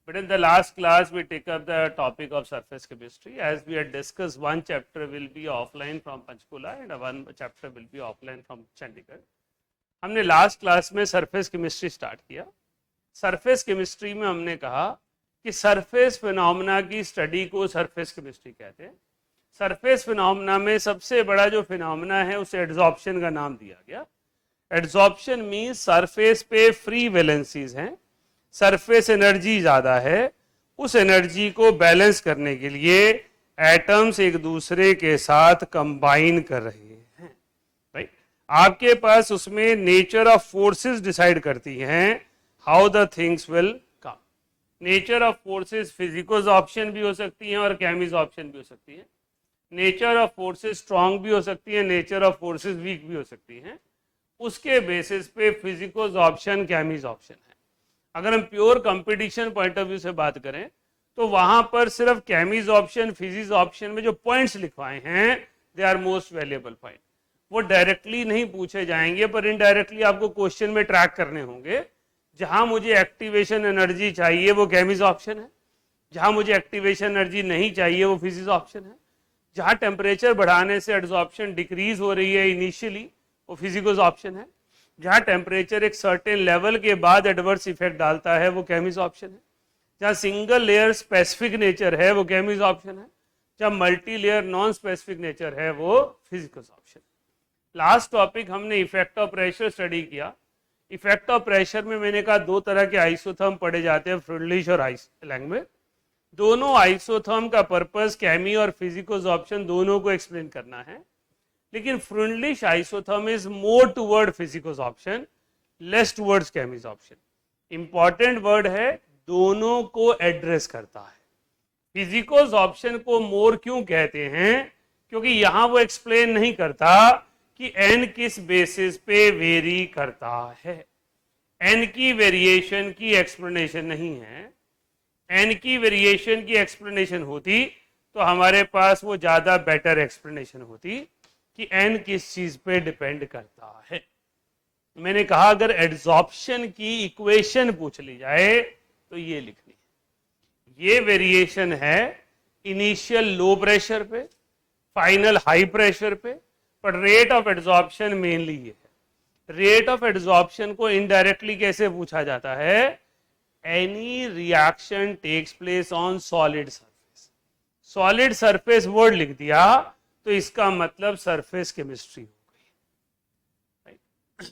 But in the last class, we take up the topic of surface chemistry. As we had discussed, one chapter will be offline from Panchkula and one chapter will be offline from Chandigarh. हमने last class में surface chemistry start किया. Surface chemistry में हमने कहा कि surface phenomena की study को surface chemistry कहते हैं. सरफेस फिनोमेना में सबसे बड़ा जो फिनोमेना है उसे एड्सॉर्प्शन का नाम दिया गया. एड्सॉर्प्शन मीन्स सरफेस पे फ्री वैलेंसीज हैं, सरफेस एनर्जी ज़्यादा है, उस एनर्जी को बैलेंस करने के लिए एटम्स एक दूसरे के साथ कंबाइन कर रहे हैं. राइट, आपके पास उसमें नेचर ऑफ फोर्सेस डिसाइड करती हैं how the things will come. Nature of forces physisorption भी हो सकती हैं और केमिजॉर्प्शन भी हो सकती है. नेचर ऑफ फोर्सेस स्ट्रांग भी हो सकती है, नेचर ऑफ फोर्सेस वीक भी हो सकती हैं. उसके बेसिस पे फिजिकोजॉर्प्शन केमिजॉर्प्शन है. अगर हम pure competition point of view से बात करें तो वहां पर सिर्फ केमिजॉर्प्शन फिजिजॉर्प्शन में जो पॉइंट्स लिखवाए हैं they are most valuable point. वो डायरेक्टली नहीं पूछे जाएंगे पर इनडायरेक्टली आपको क्वेश्चन में ट्रैक करने होंगे. जहां मुझे एक्टिवेशन एनर्जी चाहिए वो केमिजॉर्प्शन है, जहां मुझे एक्टिवेशन एनर्जी नहीं चाहिए वो फिजिजॉर्प्शन है, जहां टेम्परेचर बढ़ाने से एड्सॉर्प्शन डिक्रीज हो रही है इनिशियली वो फिजिकोजॉर्प्शन है, जहां टेम्परेचर एक सर्टेन लेवल के बाद एडवर्स इफेक्ट डालता है वो केमिजॉर्प्शन है, जहां सिंगल लेयर स्पेसिफिक नेचर है वो केमिजॉर्प्शन है, जहां multi layer non specific nature है वो फिजिकोजॉर्प्शन. लास्ट टॉपिक हमने इफेक्ट ऑफ प्रेशर स्टडी किया. इफेक्ट ऑफ प्रेशर में मैंने कहा दो तरह के आइसोथर्म पढ़े जाते हैं, फ्रिडलिश और लैंगवे. दोनों आइसोथर्म का पर्पस केमी और फिजिकोजॉर्प्शन दोनों को एक्सप्लेन करना है. लेकिन Freundlich isotherm is more toward physisorption, less towards chemisorption. Important word है, दोनों को एड्रेस करता है. फिजिकोजॉर्प्शन को मोर क्यों कहते हैं? क्योंकि यहां वो एक्सप्लेन नहीं करता कि एन किस बेसिस पे वेरी करता है. एन की वेरिएशन की एक्सप्लेनेशन नहीं है. एन की वेरिएशन की एक्सप्लेनेशन होती तो हमारे पास वो ज्यादा बेटर एक्सप्लेनेशन होती कि एन किस चीज पे डिपेंड करता है. मैंने कहा अगर एड्सॉर्प्शन की इक्वेशन पूछ ली जाए तो ये लिखनी है. ये वेरिएशन है इनिशियल लो प्रेशर पे, फाइनल हाई प्रेशर पे, पर रेट ऑफ एड्सॉर्प्शन मेनली ये है. रेट ऑफ एड्सॉर्प्शन को इनडायरेक्टली कैसे पूछा जाता है? Any reaction takes place on solid surface. Solid surface word लिख दिया तो इसका मतलब सरफेस केमिस्ट्री हो गई. right?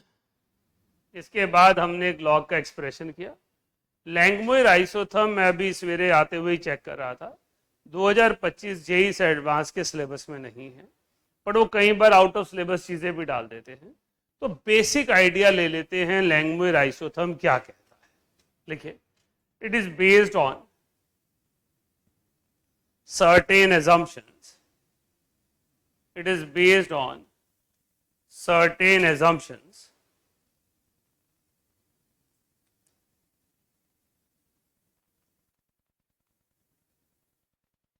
इसके बाद हमने एक लॉग का एक्सप्रेशन किया. लैंगमुइर आइसोथर्म मैं अभी सवेरे आते हुए चेक कर रहा था, 2025 जेई से एडवांस के सिलेबस में नहीं है, पर वो कई बार आउट ऑफ सिलेबस चीजें भी डाल देते हैं. तो बेसिक आइडिया ले लेते हैं लैंगमुइर आइसोथर्म क्या कहता है. लिखिए, it is based on certain assumptions. It is based on certain assumptions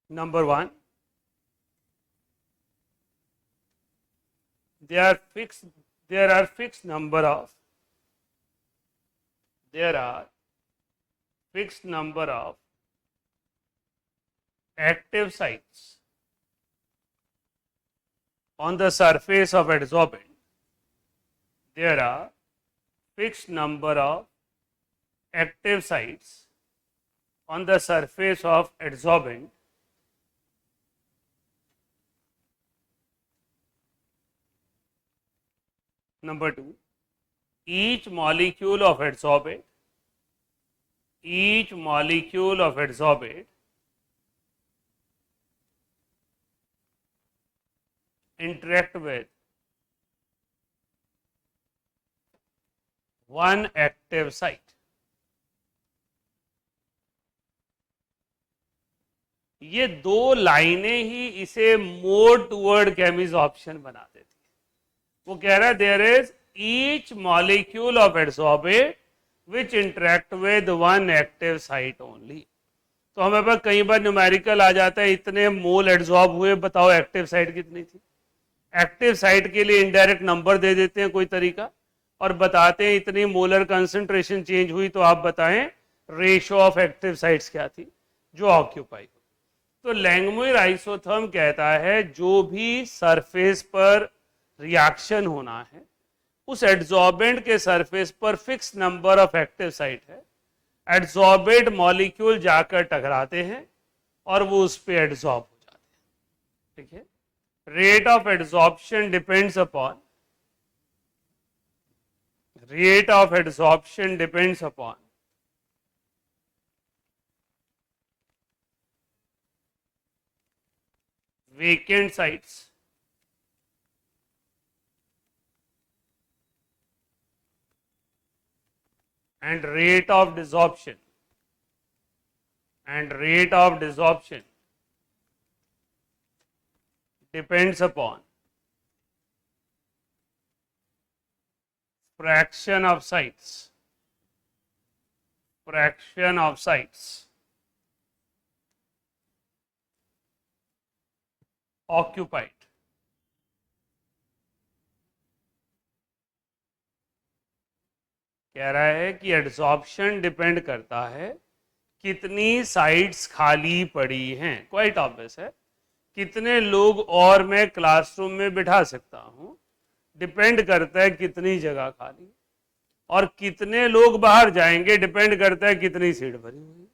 number one, there are fixed number of active sites on the surface of adsorbent. There are fixed number of active sites on the surface of adsorbent number two, each molecule of adsorbent interact with one active site. ये दो लाइनें ही इसे मोर toward केमिजॉर्प्शन बना देती है. वो कह रहा है there is each molecule of adsorbate which interact with one active site only. तो हमें पास कई बार न्यूमेरिकल आ जाता है, इतने मोल एड्सॉर्ब हुए, बताओ एक्टिव साइट कितनी थी. एक्टिव साइट के लिए इनडायरेक्ट नंबर दे देते हैं कोई तरीका और बताते हैं इतनी मोलर कंसंट्रेशन चेंज हुई, तो आप बताएं रेशो ऑफ एक्टिव साइट्स क्या थी, जो ऑक्यूपाई। तो लैंगमुइर आइसोथर्म कहता है जो भी सरफेस पर रिएक्शन होना है उस एड्सॉर्बेंट के सरफेस पर fix number of active site है, एड्सॉर्बेंट मॉलिक्यूल जाकर टकराते हैं और वो उस पर एड्सॉर्ब हो जाते हैं। ठीक है, rate of adsorption depends upon vacant sites and rate of desorption depends upon fraction of sites occupied। कह रहा है कि एड्सॉर्प्शन डिपेंड करता है कितनी साइट्स खाली पड़ी हैं, क्वाइट ऑब्वियस है, कितने लोग और मैं क्लासरूम में बिठा सकता हूं, डिपेंड करता है कितनी जगह खाली, और कितने लोग बाहर जाएंगे डिपेंड करता है कितनी सीट भरी हुई है,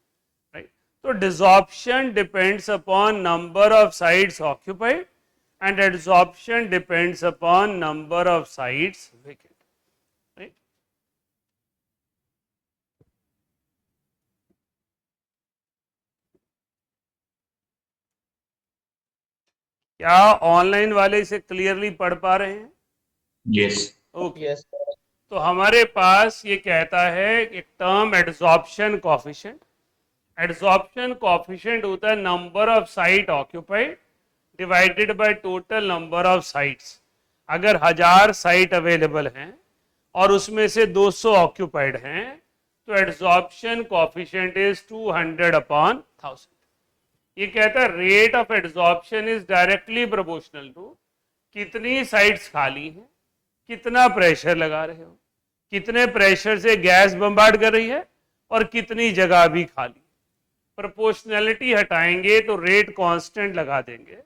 राइट। तो desorption depends upon number of sites occupied and adsorption depends upon number of sites vacant. क्या ऑनलाइन वाले इसे क्लियरली पढ़ पा रहे हैं? यस। ओके। यस। तो हमारे पास ये कहता है एक term adsorption coefficient. Adsorption coefficient होता है number of site occupied divided by total number of sites. अगर 1000 साइट अवेलेबल हैं और उसमें से 200 ऑक्यूपाइड हैं तो एड्सॉर्प्शन कोएफिशिएंट इज 200 अपॉन 1000। ये कहता है rate of adsorption is directly proportional to कितनी साइट्स खाली हैं, कितना प्रेशर लगा रहे हो, कितने प्रेशर से गैस बम्बार्ड कर रही है और कितनी जगह भी खाली। प्रोपोर्शनैलिटी हटाएंगे तो रेट कांस्टेंट लगा देंगे।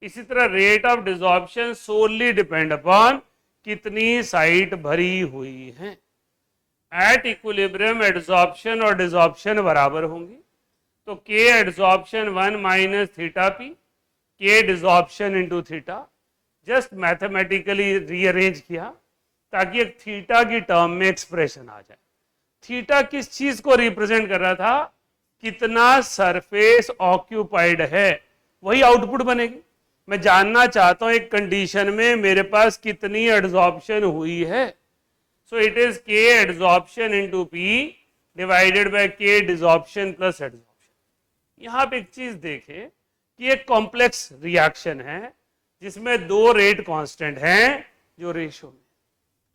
इसी तरह rate of desorption solely depend upon कितनी साइट भरी हुई है। एट इक्विलिब्रियम एड्सॉर्प्शन और डिसॉर्प्शन बराबर होंगी, तो के एड्सॉर्प्शन 1 माइनस थीटा पी, के desorption into theta. Just mathematically rearrange किया ताकि एक थीटा की टर्म में एक्सप्रेशन आ जाए। थीटा किस चीज को रिप्रेजेंट कर रहा था, कितना सरफेस ऑक्यूपाइड है, वही आउटपुट बनेगी। मैं जानना चाहता हूं एक कंडीशन में मेरे पास कितनी एड्सॉर्प्शन हुई है, सो इट इज के adsorption into P divided by के डिसॉर्प्शन प्लस एड्सॉर्प्शन। यहां पे एक चीज देखें कि एक कॉम्प्लेक्स रिएक्शन है जिसमें दो रेट कांस्टेंट हैं जो रेशो में,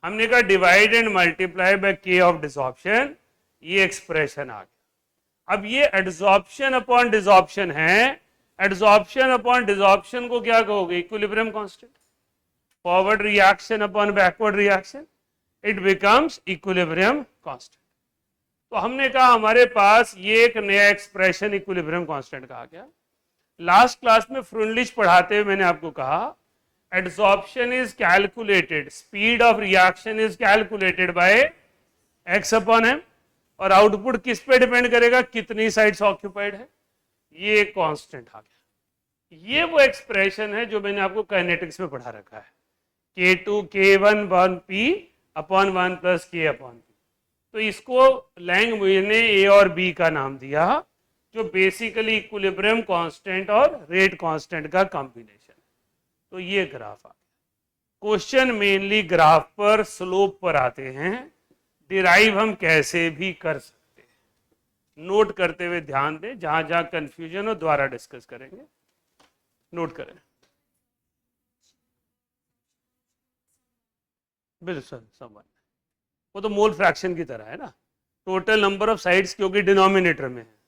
हमने कहा डिवाइड एंड मल्टीप्लाई बाय के ऑफ डिसॉर्प्शन, ये एक्सप्रेशन आ गया। अब ये एड्सॉर्प्शन अपॉन डिसॉर्प्शन है, एड्सॉर्प्शन अपॉन डिसॉर्प्शन को क्या कहोगे, equilibrium constant. Forward reaction upon backward reaction, it becomes equilibrium constant. तो हमने कहा हमारे पास ये एक नया एक्सप्रेशन इक्विलिब्रियम कांस्टेंट का आ गया। लास्ट क्लास में फ्रुनलिच पढ़ाते हुए मैंने आपको कहा adsorption is calculated, speed of reaction is calculated by x upon m, और आउटपुट किस पे डिपेंड करेगा, कितनी साइड्स ऑक्यूपाइड है, ये कांस्टेंट आ गया। ये वो एक्सप्रेशन है जो मैंने आपको काइनेटिक्स में पढ़ा रखा है, K2 K1 1 P upon 1 plus K upon P। तो इसको लैंगमुइर ने ए और बी का नाम दिया, जो बेसिकली इक्विलिब्रियम कांस्टेंट और रेट कांस्टेंट का कॉम्बिनेशन है। तो ये ग्राफ आ गया। क्वेश्चन मेनली ग्राफ पर, स्लोप पर आते हैं, डिराइव हम कैसे भी कर सकते हैं। नोट करते हुए ध्यान दें, जहां जहां कंफ्यूजन हो दोबारा डिस्कस करेंगे, नोट करें। बिल्कुल समझ, वो तो मोल फ्रैक्शन की तरह है ना, टोटल नंबर ऑफ साइड्स क्योंकि डिनोमिनेटर में है।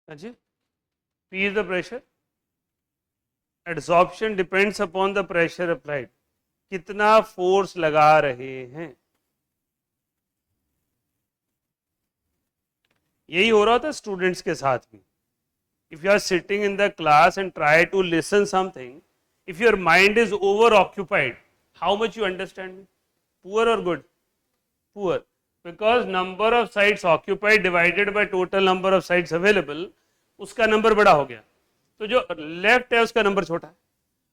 अच्छा, P is the pressure, adsorption depends upon the pressure applied, कितना फोर्स लगा रहे हैं। यही हो रहा था स्टूडेंट्स के साथ भी। if you are sitting in the class and try to listen something, if your mind is over occupied, how much you understand me? Poor or good? Poor, because number of sites occupied divided by total number of sites available, उसका number बड़ा हो गया, तो जो left है उसका number छोटा है।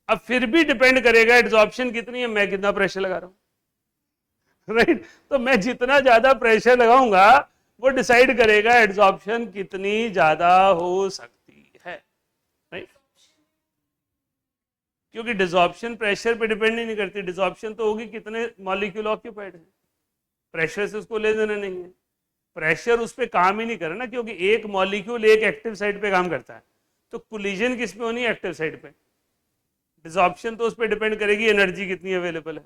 अब फिर भी डिपेंड करेगा एड्सॉर्प्शन कितनी है, मैं कितना प्रेशर लगा रहा हूं, राइट। तो मैं जितना ज्यादा प्रेशर लगाऊंगा वो डिसाइड करेगा एड्सॉर्प्शन कितनी ज्यादा हो सकती है, राइट। क्योंकि डिसॉर्प्शन प्रेशर पे डिपेंड ही नहीं करती, डिसॉर्प्शन तो होगी कितने मॉलिक्यूल ऑक्यूपाइड है, प्रेशर से उसको ले देना नहीं है। प्रेशर उस पर काम ही नहीं करे ना, क्योंकि एक मॉलिक्यूल एक एक्टिव साइड पे काम करता है, तो कोलिजन किस पे होनी है, एक्टिव साइड पे। डिसॉर्प्शन तो उस पर डिपेंड करेगी एनर्जी कितनी अवेलेबल है।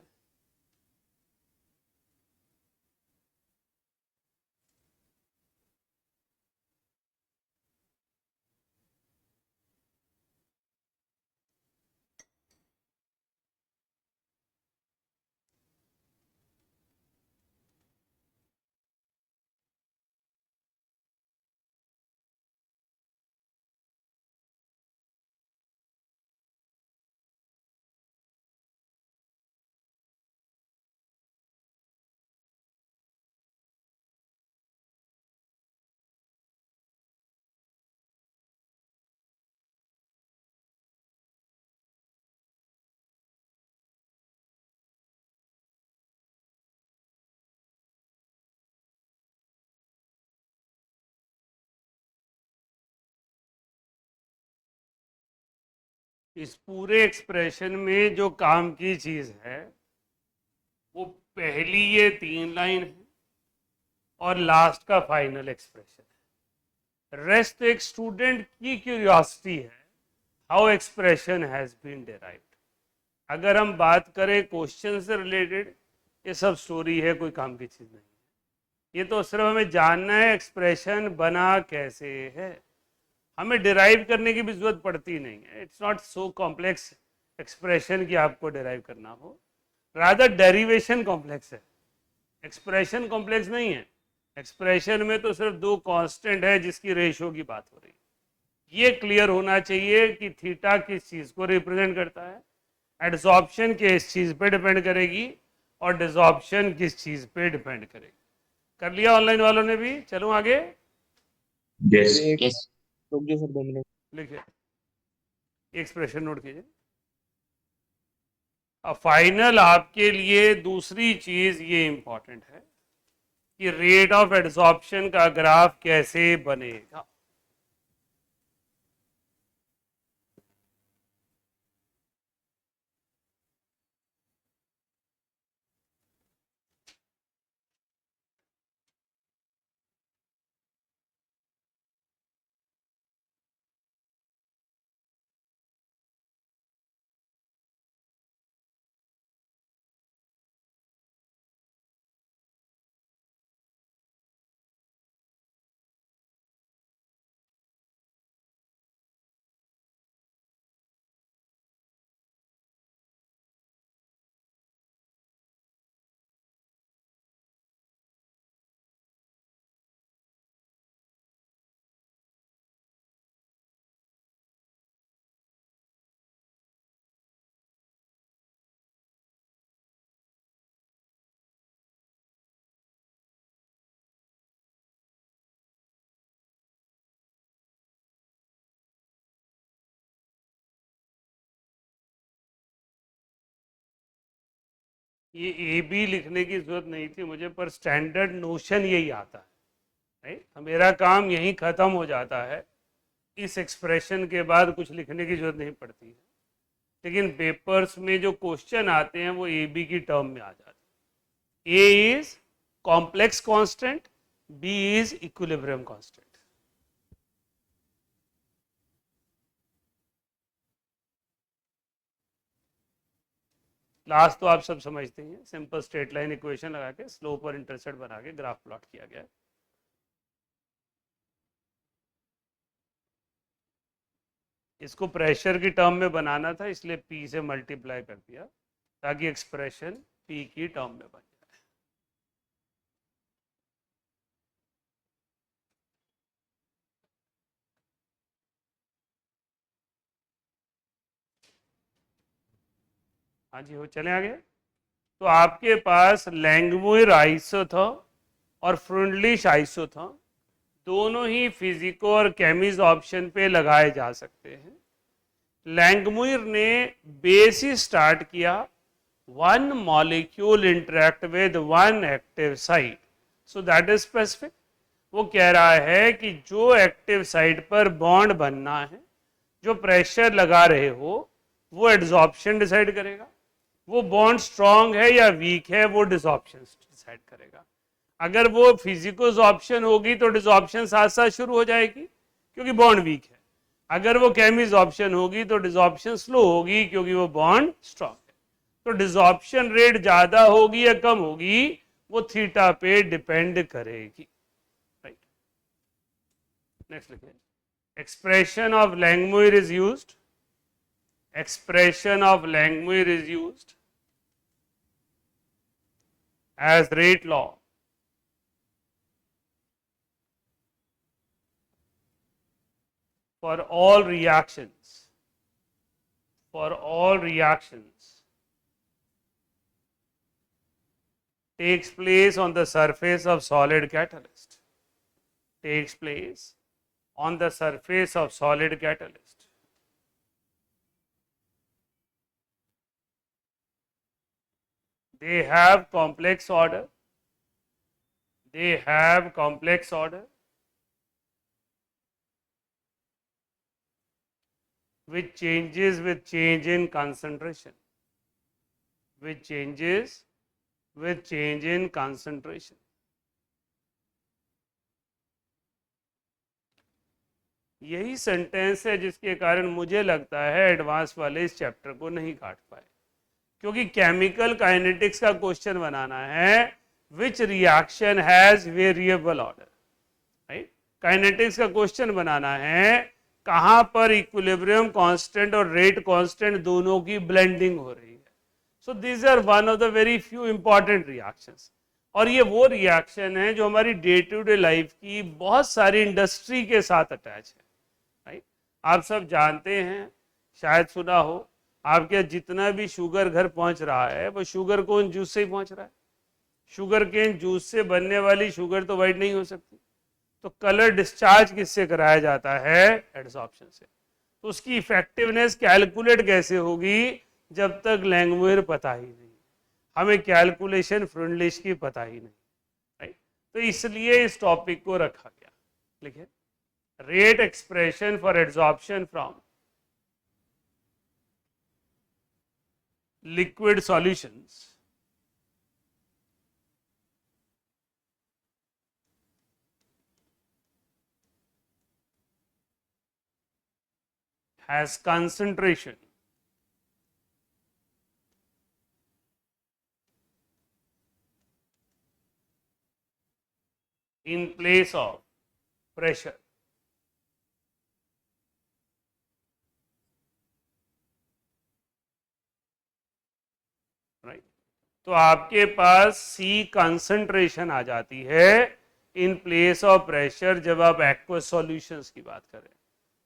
इस पूरे एक्सप्रेशन में जो काम की चीज है वो पहली ये 3 लाइन है और लास्ट का फाइनल एक्सप्रेशन है। रेस्ट एक स्टूडेंट की क्यूरियोसिटी है how expression has been derived. अगर हम बात करें क्वेश्चन से रिलेटेड, ये सब स्टोरी है, कोई काम की चीज नहीं है। ये तो सिर्फ हमें जानना है एक्सप्रेशन बना कैसे है, हमें डिराइव करने की भी जरूरत पड़ती नहीं है। It's not so complex expression की आपको डिराइव करना हो, रादर डेरिवेशन कॉम्प्लेक्स है, एक्सप्रेशन कॉम्प्लेक्स नहीं है। एक्सप्रेशन में तो सिर्फ 2 कांस्टेंट है जिसकी रेशियो की बात हो रही है। ये क्लियर होना चाहिए कि थीटा किस चीज को रिप्रेजेंट करता है, एड्सॉर्प्शन किस चीज पे डिपेंड करेगी और डिसॉर्प्शन किस चीज पे डिपेंड करेगी। कर लिया ऑनलाइन वालों ने भी? चलो आगे। यस। यस। रुक जाओ सर 2 मिनट। लिखिए, एक्सप्रेशन नोट कीजिए। अब फाइनल आपके लिए दूसरी चीज ये इंपॉर्टेंट है कि रेट ऑफ एड्सॉर्प्शन का ग्राफ कैसे बनेगा। ये ए बी लिखने की जरूरत नहीं थी मुझे, पर स्टैंडर्ड नोशन यही आता है, राइट। तो मेरा काम यहीं खत्म हो जाता है, इस एक्सप्रेशन के बाद कुछ लिखने की जरूरत नहीं पड़ती है। लेकिन पेपर्स में जो क्वेश्चन आते हैं वो ए बी की टर्म में आ जाते हैं। A is complex constant, B is equilibrium constant. Last तो आप सब समझते हैं, सिंपल स्ट्रेट लाइन इक्वेशन लगा के स्लोप और इंटरसेप्ट बना के ग्राफ प्लॉट किया गया है। इसको प्रेशर की टर्म में बनाना था, इसलिए P से मल्टीप्लाई कर दिया ताकि एक्सप्रेशन P की टर्म में बन जाए। हाँ जी, हो चले आगे। तो आपके पास लैंगमुइर आइसोथर्म और फ्रुंडलिश आइसोथर्म दोनों ही फिजिको और केमिज ऑप्शन पे लगाए जा सकते हैं। लैंगमुइर ने बेस ही स्टार्ट किया, one molecule interact with one active site, so that is specific. वो कह रहा है कि जो एक्टिव साइट पर बॉन्ड बनना है, जो प्रेशर लगा रहे हो, वो एड्सॉर्प्शन डिसाइड करेगा। वो बॉन्ड स्ट्रांग है या वीक है, वो डिसऑप्शन डिसाइड करेगा। अगर वो फिजिकोस ऑप्शन होगी तो डिसऑप्शन साथ साथ शुरू हो जाएगी क्योंकि बॉन्ड वीक है। अगर वो केमिज ऑप्शन होगी तो डिसऑप्शन स्लो होगी क्योंकि वो बॉन्ड स्ट्रांग है। तो डिसऑप्शन रेट ज्यादा होगी या कम होगी, वो थीटा पे डिपेंड करेगी। राइट, नेक्स्ट लिखिए। Expression of Langmuir is used, expression of Langmuir is used as rate law for all reactions, for all reactions takes place on the surface of solid catalyst, takes place on the surface of solid catalyst. They have complex order, they have complex order which changes with change in concentration, which changes with change in concentration. यही sentence है जिसके कारण मुझे लगता है advance वाले इस chapter को नहीं काट पाए, क्योंकि केमिकल काइनेटिक्स का क्वेश्चन बनाना है which reaction has variable order. Right, kinetics का क्वेश्चन बनाना है कहां पर इक्विलिब्रियम कांस्टेंट और रेट कांस्टेंट दोनों की ब्लेंडिंग हो रही है। So these are one of the very few important reactions, और ये वो रिएक्शन है जो हमारी डे टू डे लाइफ की बहुत सारी इंडस्ट्री के साथ अटैच है। राइट, आप सब जानते हैं, शायद सुना हो, आपके जितना भी शुगर घर पहुंच रहा है वो शुगर कोन जूस से ही पहुंच रहा है। शुगर केन जूस से बनने वाली शुगर तो वाइट नहीं हो सकती, तो कलर डिस्चार्ज किससे कराया जाता है? एड्सॉर्प्शन से। तो उसकी इफेक्टिवनेस कैलकुलेट कैसे होगी जब तक लैंगमुइर पता ही नहीं, हमें कैलकुलेशन फ्रुंडलिश की पता ही नहीं। राइट, तो इसलिए इस टॉपिक को रखा गया। लिखिए, rate expression for adsorption from liquid solutions has concentration in place of pressure. Right, तो आपके पास C कंसंट्रेशन आ जाती है इन प्लेस ऑफ प्रेशर जब आप एक्वस सॉल्यूशंस की बात करें,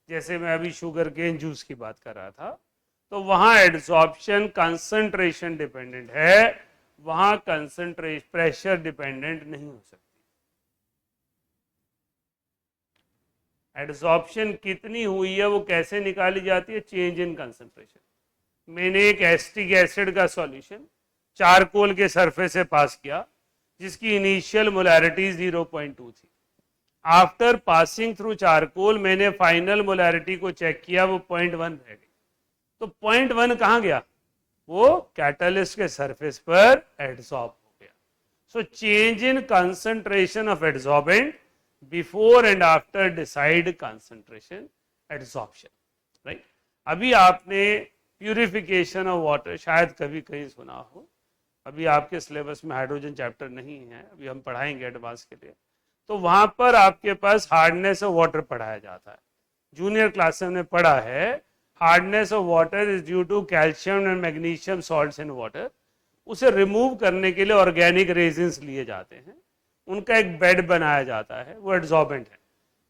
जैसे मैं अभी शुगर केन जूस की बात कर रहा था, तो वहां एड्सॉर्प्शन कंसंट्रेशन डिपेंडेंट है, वहां कंसंट्रेशन प्रेशर डिपेंडेंट नहीं हो सकती। एड्सॉर्प्शन कितनी हुई है वो कैसे निकाली जाती है? Change in concentration. मैंने एक एसिटिक एसिड का सॉल्यूशन चारकोल के सरफेस से पास किया जिसकी इनिशियल मोलैरिटी 0.2 थी। आफ्टर पासिंग थ्रू चारकोल मैंने फाइनल मोलैरिटी को चेक किया, वो 0.1 रह गई। तो 0.1 कहां गया? वो कैटलिस्ट के सरफेस पर एड्सॉर्ब हो गया। So change in concentration of adsorbent before and after decide concentration adsorption. Right, अभी आपने प्यूरिफिकेशन ऑफ वाटर शायद कभी कहीं सुना हो, अभी आपके सिलेबस में हाइड्रोजन चैप्टर नहीं है, अभी हम पढ़ाएंगे एडवांस के लिए। तो वहां पर आपके पास हार्डनेस ऑफ वाटर पढ़ाया जाता है। जूनियर क्लास में हमने पढ़ा है, hardness of water is due to calcium and magnesium salts in water. उसे रिमूव करने के लिए ऑर्गेनिक रेजिन्स लिए जाते हैं, उनका एक बेड बनाया जाता है, वो एड्सॉर्बेंट है,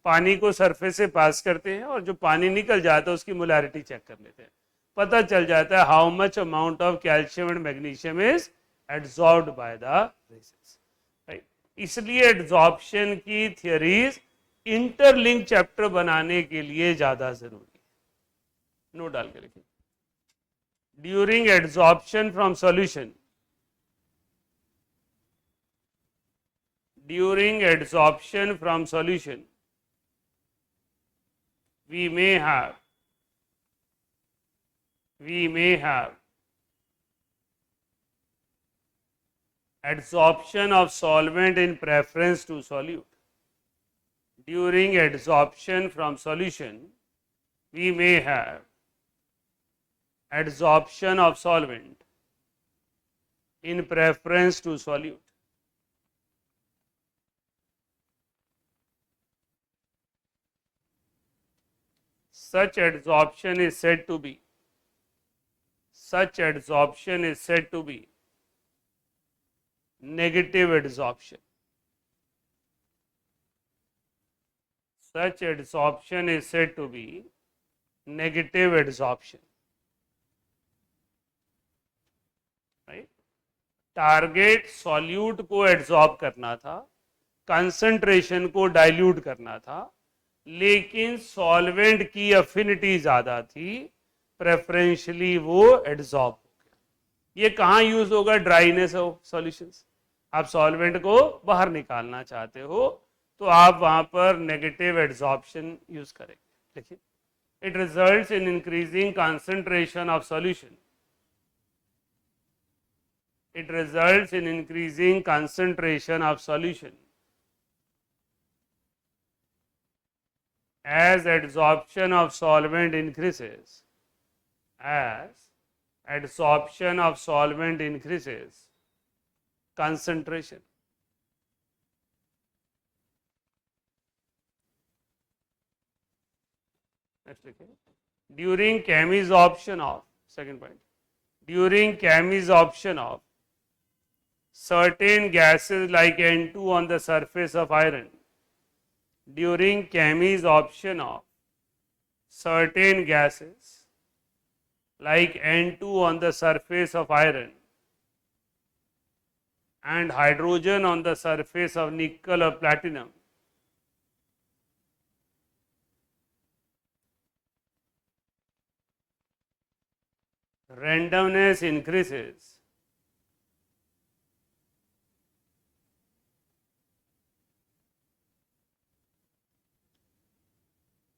पानी को सरफेस से पास करते हैं और जो पानी निकल जाता है उसकी मोलैरिटी चेक कर लेते हैं, पता चल जाता है how much amount of calcium and magnesium is adsorbed by the resins, right. इसलिए एड्सॉर्प्शन की थियरीज इंटरलिंक चैप्टर बनाने के लिए ज्यादा जरूरी है। नोट डाल के लिखिए, during adsorption from solution, during adsorption from solution we may have adsorption of solvent in preference to solute. During adsorption from solution we may have adsorption of solvent in preference to solute. Such adsorption is said to be negative adsorption. Such adsorption is said to be negative adsorption, right? Target solute को adsorb करना था, concentration को dilute करना था, लेकिन solvent की affinity ज्यादा थी, प्रेफरेंशियली वो एड्सॉर्ब हो गया। ये कहाँ यूज होगा? Dryness of solutions. आप सॉल्वेंट को बाहर निकालना चाहते हो तो आप वहां पर नेगेटिव एड्सॉर्प्शन यूज करेंगे। देखिए, it results in increasing concentration of solution, it results in increasing concentration of solution as adsorption of solvent increases. As adsorption of solvent increases, concentration. Next, during chemisoption of, second point, during chemisoption of certain gases like N2 on the surface of iron, during chemisoption of certain gases like N2 on the surface of iron and hydrogen on the surface of nickel or platinum, randomness increases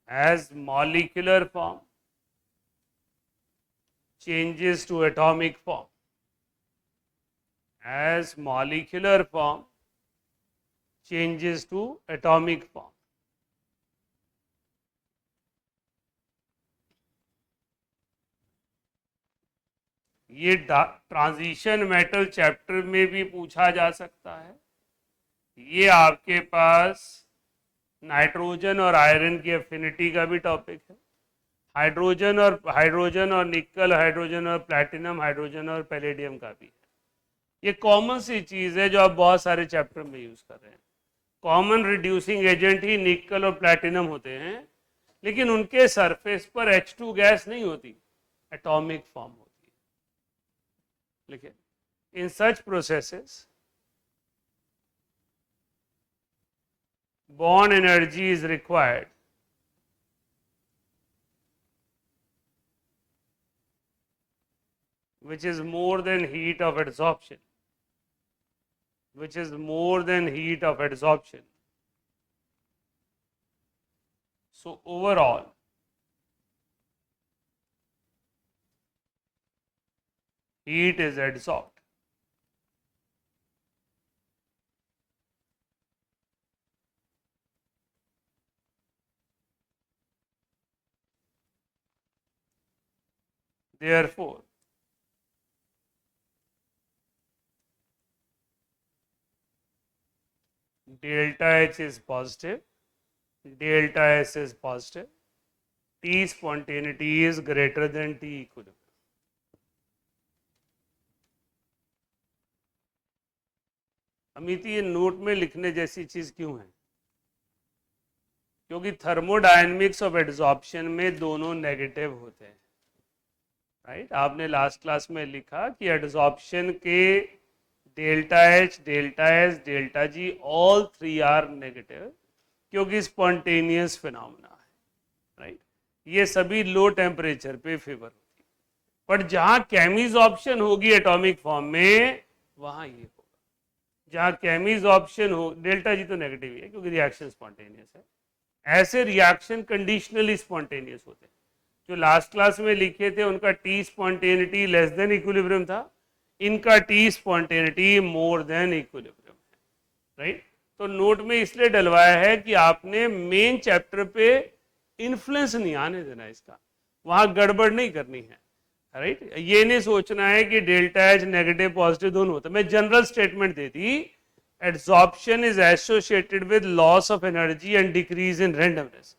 as molecular form changes to atomic form. As molecular form changes to atomic form. ये transition metal chapter में भी पूछा जा सकता है। ये आपके पास nitrogen और आयरन की एफिनिटी का भी टॉपिक है। हाइड्रोजन और निकल, हाइड्रोजन और प्लैटिनम, हाइड्रोजन और पैलेडियम का भी है। ये कॉमन सी चीज है जो आप बहुत सारे चैप्टर में यूज कर रहे हैं। कॉमन रिड्यूसिंग एजेंट ही निकल और प्लैटिनम होते हैं, लेकिन उनके सरफेस पर H2 गैस नहीं होती, एटॉमिक फॉर्म होती है। लिखिए, इन सच processes bond energy is required which is more than heat of adsorption, which is more than heat of adsorption. So overall heat is adsorbed. Therefore, delta H is positive, delta S is positive, T spontaneity is greater than T equilibrium. Amit ये note में लिखने जैसी चीज क्यों है? क्योंकि thermodynamics of adsorption में दोनों नेगेटिव होते हैं, राइट? आपने लास्ट क्लास में लिखा कि एड्सॉर्प्शन के delta H, delta S, delta G all 3 are negative क्योंकि स्पॉन्टेनियस फिनोमेना है, राइट? ये सभी लो टेम्परेचर पे फेवर होती है, बट जहां केमिसॉर्प्शन होगी एटॉमिक फॉर्म में वहां ये होगा। जहां केमिसॉर्प्शन हो, डेल्टा जी तो नेगेटिव ही है क्योंकि रिएक्शन स्पॉन्टेनियस है। ऐसे रिएक्शन कंडीशनली स्पॉन्टेनियस होते हैं। जो लास्ट क्लास में लिखे थे उनका T spontaneity less than equilibrium था, इनका T spontaneity more than equilibrium है, राइट? तो नोट में इसलिए डलवाया है कि आपने मेन चैप्टर पे इन्फ्लुएंस नहीं आने देना, इसका वहां गड़बड़ नहीं करनी है, राइट? ये नहीं सोचना है कि डेल्टा एच नेगेटिव पॉजिटिव दोनों होता है। मैं general statement they the, adsorption is associated with loss of energy and decrease in randomness,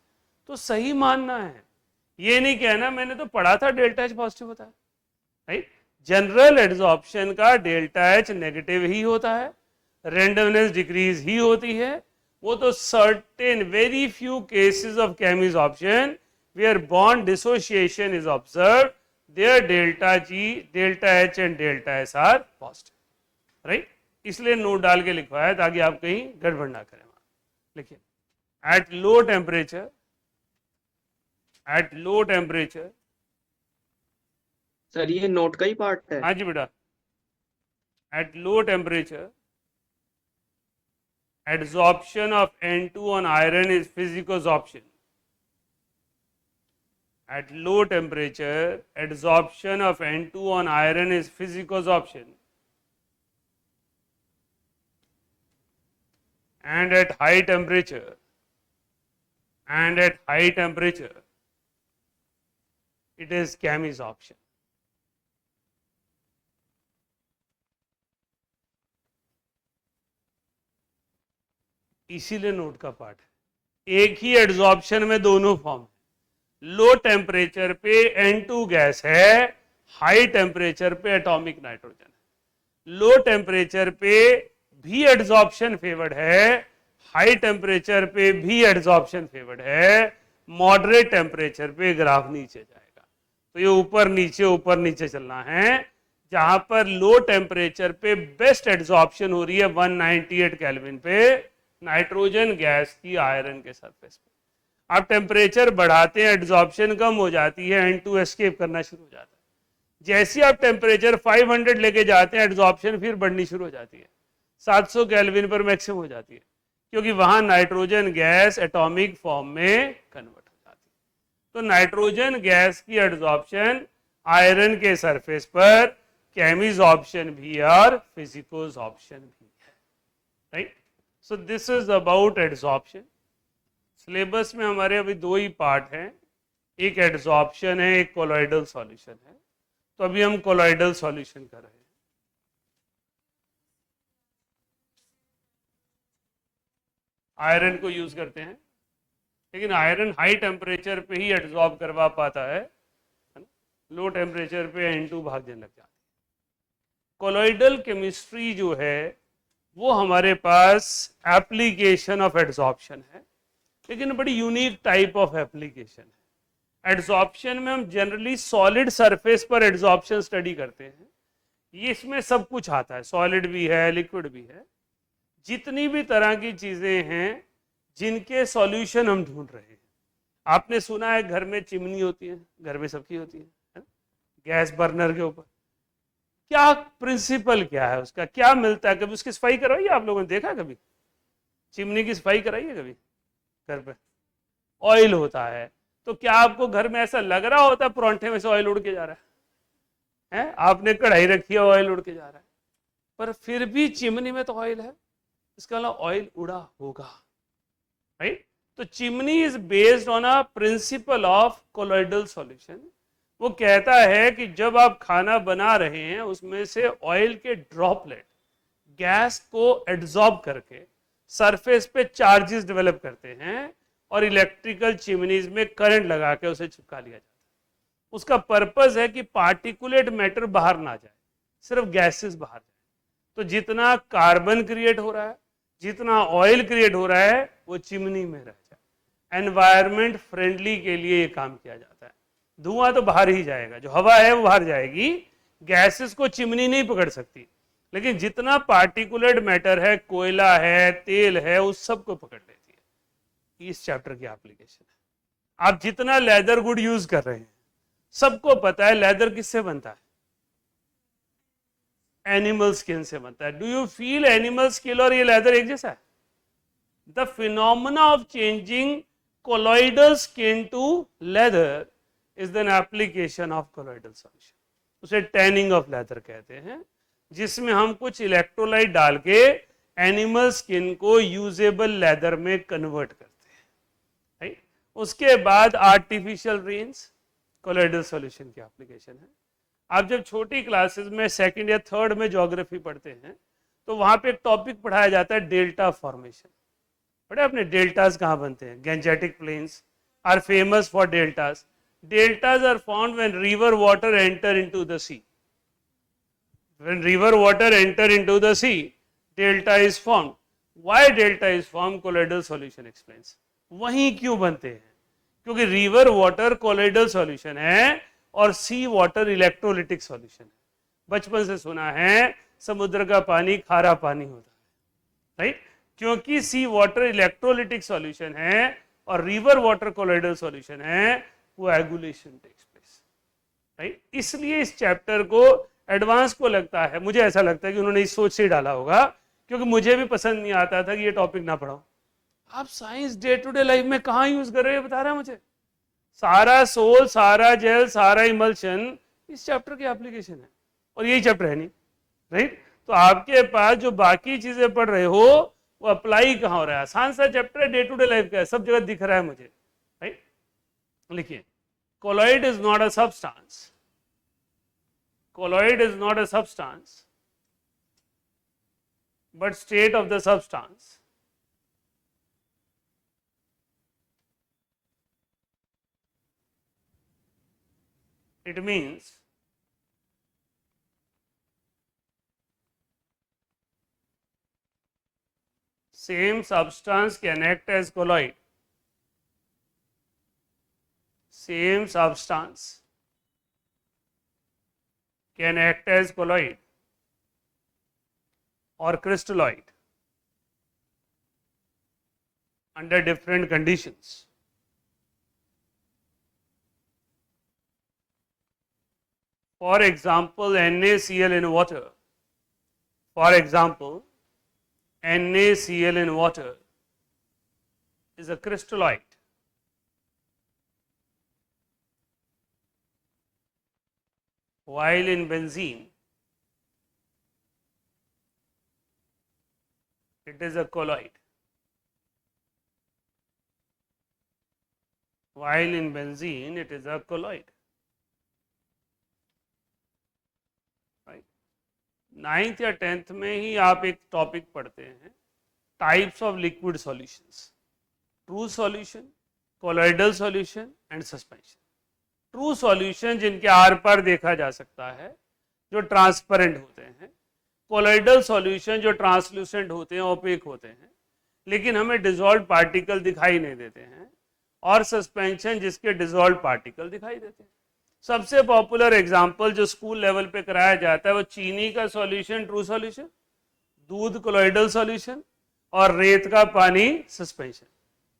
तो सही मानना है। ये नहीं कहना मैंने तो पढ़ा था डेल्टा एच पॉजिटिव होता है, राइट? जनरल एड्सॉर्प्शन का डेल्टा एच नेगेटिव ही होता है, रैंडमनेस डिक्रीज ही होती है। वो तो certain very few cases of chemisorption where bond dissociation is observed, there delta G, delta H and delta S are positive, right? इसलिए नोट डाल के लिखवाया ताकि आप कहीं गड़बड़ ना करें। लिखिए, at low temperature, at low temperature. Sir ये नोट का ही पार्ट है? हाँ जी बेटा। At low temperature adsorption of N2 on iron is physicosorption. At low temperature, adsorption of N2 on iron is physicosorption. And at high temperature, it is chemisorption. इसीलिए note का part है। एक ही adsorption में दोनों form, low temperature पे N2 gas है, high temperature पे atomic nitrogen है। लो टेम्परेचर पे भी एड्सॉर्प्शन फेवर्ड है, हाई टेम्परेचर पे भी एड्सॉर्प्शन फेवर्ड है, मॉडरेट टेम्परेचर पे ग्राफ नीचे जाएगा। तो ये ऊपर नीचे चलना है। जहां पर लो टेम्परेचर पे बेस्ट एड्सॉर्प्शन हो रही है 198 केल्विन पे नाइट्रोजन गैस की आयरन के सरफेस पे। आप टेम्परेचर बढ़ाते हैं, एड्सॉर्प्शन कम हो जाती है, N2 एस्केप करना शुरू हो जाता है। जैसे आप टेम्परेचर 500 लेके जाते हैं, एड्सॉर्प्शन फिर बढ़नी शुरू हो जाती है, 700 केल्विन पर मैक्सिमम हो जाती है, क्योंकि वहां नाइट्रोजन गैस एटॉमिक फॉर्म में कन्वर्ट हो जाती है। तो नाइट्रोजन गैस की एड्सॉर्प्शन आयरन के सरफेस पर केमिसॉर्प्शन भी और फिजिकोसॉर्प्शन भी है, right? So this is about adsorption. Syllabus में हमारे अभी दो ही पार्ट हैं, एक एड्सॉर्प्शन है, एक कोलॉइडल सॉल्यूशन है। तो अभी हम कोलॉइडल सॉल्यूशन कर रहे हैं। आयरन को यूज करते हैं, लेकिन आयरन हाई टेम्परेचर पे ही एड्सॉर्ब करवा पाता है ना? लो टेम्परेचर पे N2 भागने लग जाती है। कोलॉइडल केमिस्ट्री जो है वो हमारे पास एप्लीकेशन ऑफ एड्सॉर्प्शन है, लेकिन बड़ी यूनिक टाइप ऑफ एप्लीकेशन है। एड्सॉर्प्शन में हम जनरली सॉलिड सरफेस पर एड्सॉर्प्शन स्टडी करते हैं। ये इसमें सब कुछ आता है, सॉलिड भी है, लिक्विड भी है। जितनी भी तरह की चीजें हैं जिनके सॉल्यूशन हम ढूंढ रहे हैं। आपने सुना है घर में चिमनी होती है, घर में सबकी होती है, गैस बर्नर के ऊपर। क्या प्रिंसिपल क्या है उसका, क्या मिलता है? कभी उसकी सफाई करवाई है आप लोगों ने? देखा कभी चिमनी की सफाई कराई है कभी घर पे? ऑयल होता है, तो क्या आपको घर में ऐसा लग रहा होता है परांठे में से ऑयल उड़ के जा रहा है? आपने कढ़ाई रखी है, ऑयल उड़ के जा रहा है, पर फिर भी चिमनी में तो ऑयल है, इसका मतलब ऑयल उड़ा होगा, राइट? तो chimney is based on a principle of colloidal solution. वो कहता है कि जब आप खाना बना रहे हैं उसमें से ऑयल के ड्रॉपलेट गैस को एड्सॉर्ब करके सरफेस पे चार्जेस डेवलप करते हैं, और इलेक्ट्रिकल चिमनीज में करंट लगा के उसे चिपका लिया जाता है। उसका पर्पस है कि पार्टिकुलेट मैटर बाहर ना जाए, सिर्फ गैसेस बाहर जाए। तो जितना कार्बन क्रिएट हो रहा है, जितना ऑयल क्रिएट हो रहा है, वो चिमनी में रह जाए। एनवायरमेंट फ्रेंडली के लिए ये काम किया जाता है। धुआं तो बाहर ही जाएगा, जो हवा है वो बाहर जाएगी, गैसेस को चिमनी नहीं पकड़ सकती, लेकिन जितना पार्टिकुलेट मैटर है, कोयला है, तेल है, उस सब को पकड़ लेती है। इस चैप्टर की एप्लीकेशन है। आप जितना लेदर गुड यूज कर रहे हैं, सबको पता है लेदर किससे बनता है, एनिमल स्किन से बनता है। Do you feel animal skin और ये लेदर एक जैसा है? The phenomena of changing colloidal skin to leather is an application of colloidal solution. उसे टैनिंग ऑफ लेदर कहते हैं, जिसमें हम कुछ इलेक्ट्रोलाइट डाल के एनिमल स्किन को यूजेबल लेदर में कन्वर्ट करते हैं, राइट? उसके बाद आर्टिफिशियल रेन्स कोलॉइडल सॉल्यूशन की एप्लीकेशन है। आप जब छोटी क्लासेस में सेकंड या थर्ड में ज्योग्राफी पढ़ते हैं, तो वहां पे एक टॉपिक पढ़ाया जाता है डेल्टा फॉर्मेशन। पढ़े आपने डेल्टास कहाँ बनते हैं? Gangetic plains are famous for deltas. Deltas are formed when river water enter into the sea. When river water enter into the sea, delta is formed. Why delta is formed? Colloidal solution explains. वहीं क्यों बनते हैं? क्योंकि river water colloidal solution है और सी water electrolytic solution है। बचपन से सुना है समुद्र का पानी खारा पानी होता है, राइट? क्योंकि सी वाटर इलेक्ट्रोलिटिक सॉल्यूशन है और रिवर वाटर कोलोइडल सॉल्यूशन है, कोएगुलेशन टेक्स प्लेस, राइट? इसलिए इस चैप्टर को एडवांस को लगता है, मुझे ऐसा लगता है कि उन्होंने इस सोच से डाला होगा, क्योंकि मुझे भी पसंद नहीं आता था कि ये टॉपिक ना पढ़ाओ। आप science day to day life में कहाँ यूज कर रहे हो बता रहा है मुझे। सारा सोल, सारा जेल, सारा इमल्शन इस चैप्टर की एप्लीकेशन है, और यही चैप्टर है नहीं, राइट? तो आपके पास जो बाकी चीजें पढ़ रहे हो वो अप्लाई कहाँ हो रहा है? आसान सा चैप्टर है, डे टू डे लाइफ का है, सब जगह दिख रहा है मुझे, राइट? लिखिए, colloid is not a substance. Colloid is not a substance, but state of the substance. It means same substance can act as colloid. Same substance can act as colloid or crystalloid under different conditions. For example, NaCl in water. For example, NaCl in water is a crystalloid. While in benzene, it is a colloid. While in benzene, it is a colloid. Right? 9th या 10th में ही आप एक topic पढ़ते हैं, types of liquid solutions, true solution, colloidal solution and suspension. True solution जिनके are पार देखा जा सकता है, जो ट्रांसपेरेंट होते हैं। कोलॉइडल सॉल्यूशन जो ट्रांसल्यूसेंट होते हैं, ओपेक होते हैं, लेकिन हमें डिसॉल्व पार्टिकल दिखाई नहीं देते हैं। और सस्पेंशन जिसके डिसॉल्व पार्टिकल दिखाई देते हैं। सबसे पॉपुलर एग्जांपल जो स्कूल लेवल पे कराया जाता है वो चीनी का सॉल्यूशन ट्रू सॉल्यूशन, दूध कोलॉइडल सॉल्यूशन और रेत का पानी सस्पेंशन।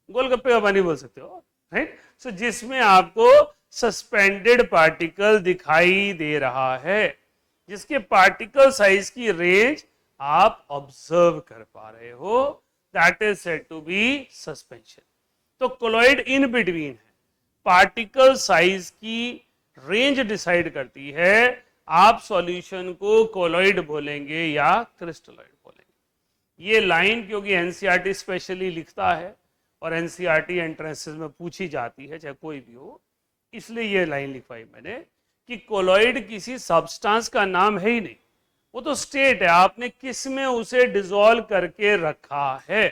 गोलगप्पे का पानी बोल सकते हो, राइट? सो जिसमें आपको सस्पेंडेड पार्टिकल दिखाई दे रहा है, जिसके पार्टिकल साइज की रेंज आप ऑब्जर्व कर पा रहे हो, that is said to be suspension. तो कोलॉइड इन बिटवीन है, पार्टिकल साइज की रेंज डिसाइड करती है आप सॉल्यूशन को कोलॉइड बोलेंगे या क्रिस्टलॉइड बोलेंगे। ये लाइन क्योंकि एनसीईआरटी स्पेशली लिखता है और एनसीईआरटी एंट्रेंसेस में पूछी जाती है, चाहे कोई भी हो, इसलिए ये लाइन लिखवाई मैंने कि कोलॉइड किसी सब्सटेंस का नाम है ही नहीं, वो तो स्टेट है, आपने किस में उसे डिसॉल्व करके रखा है।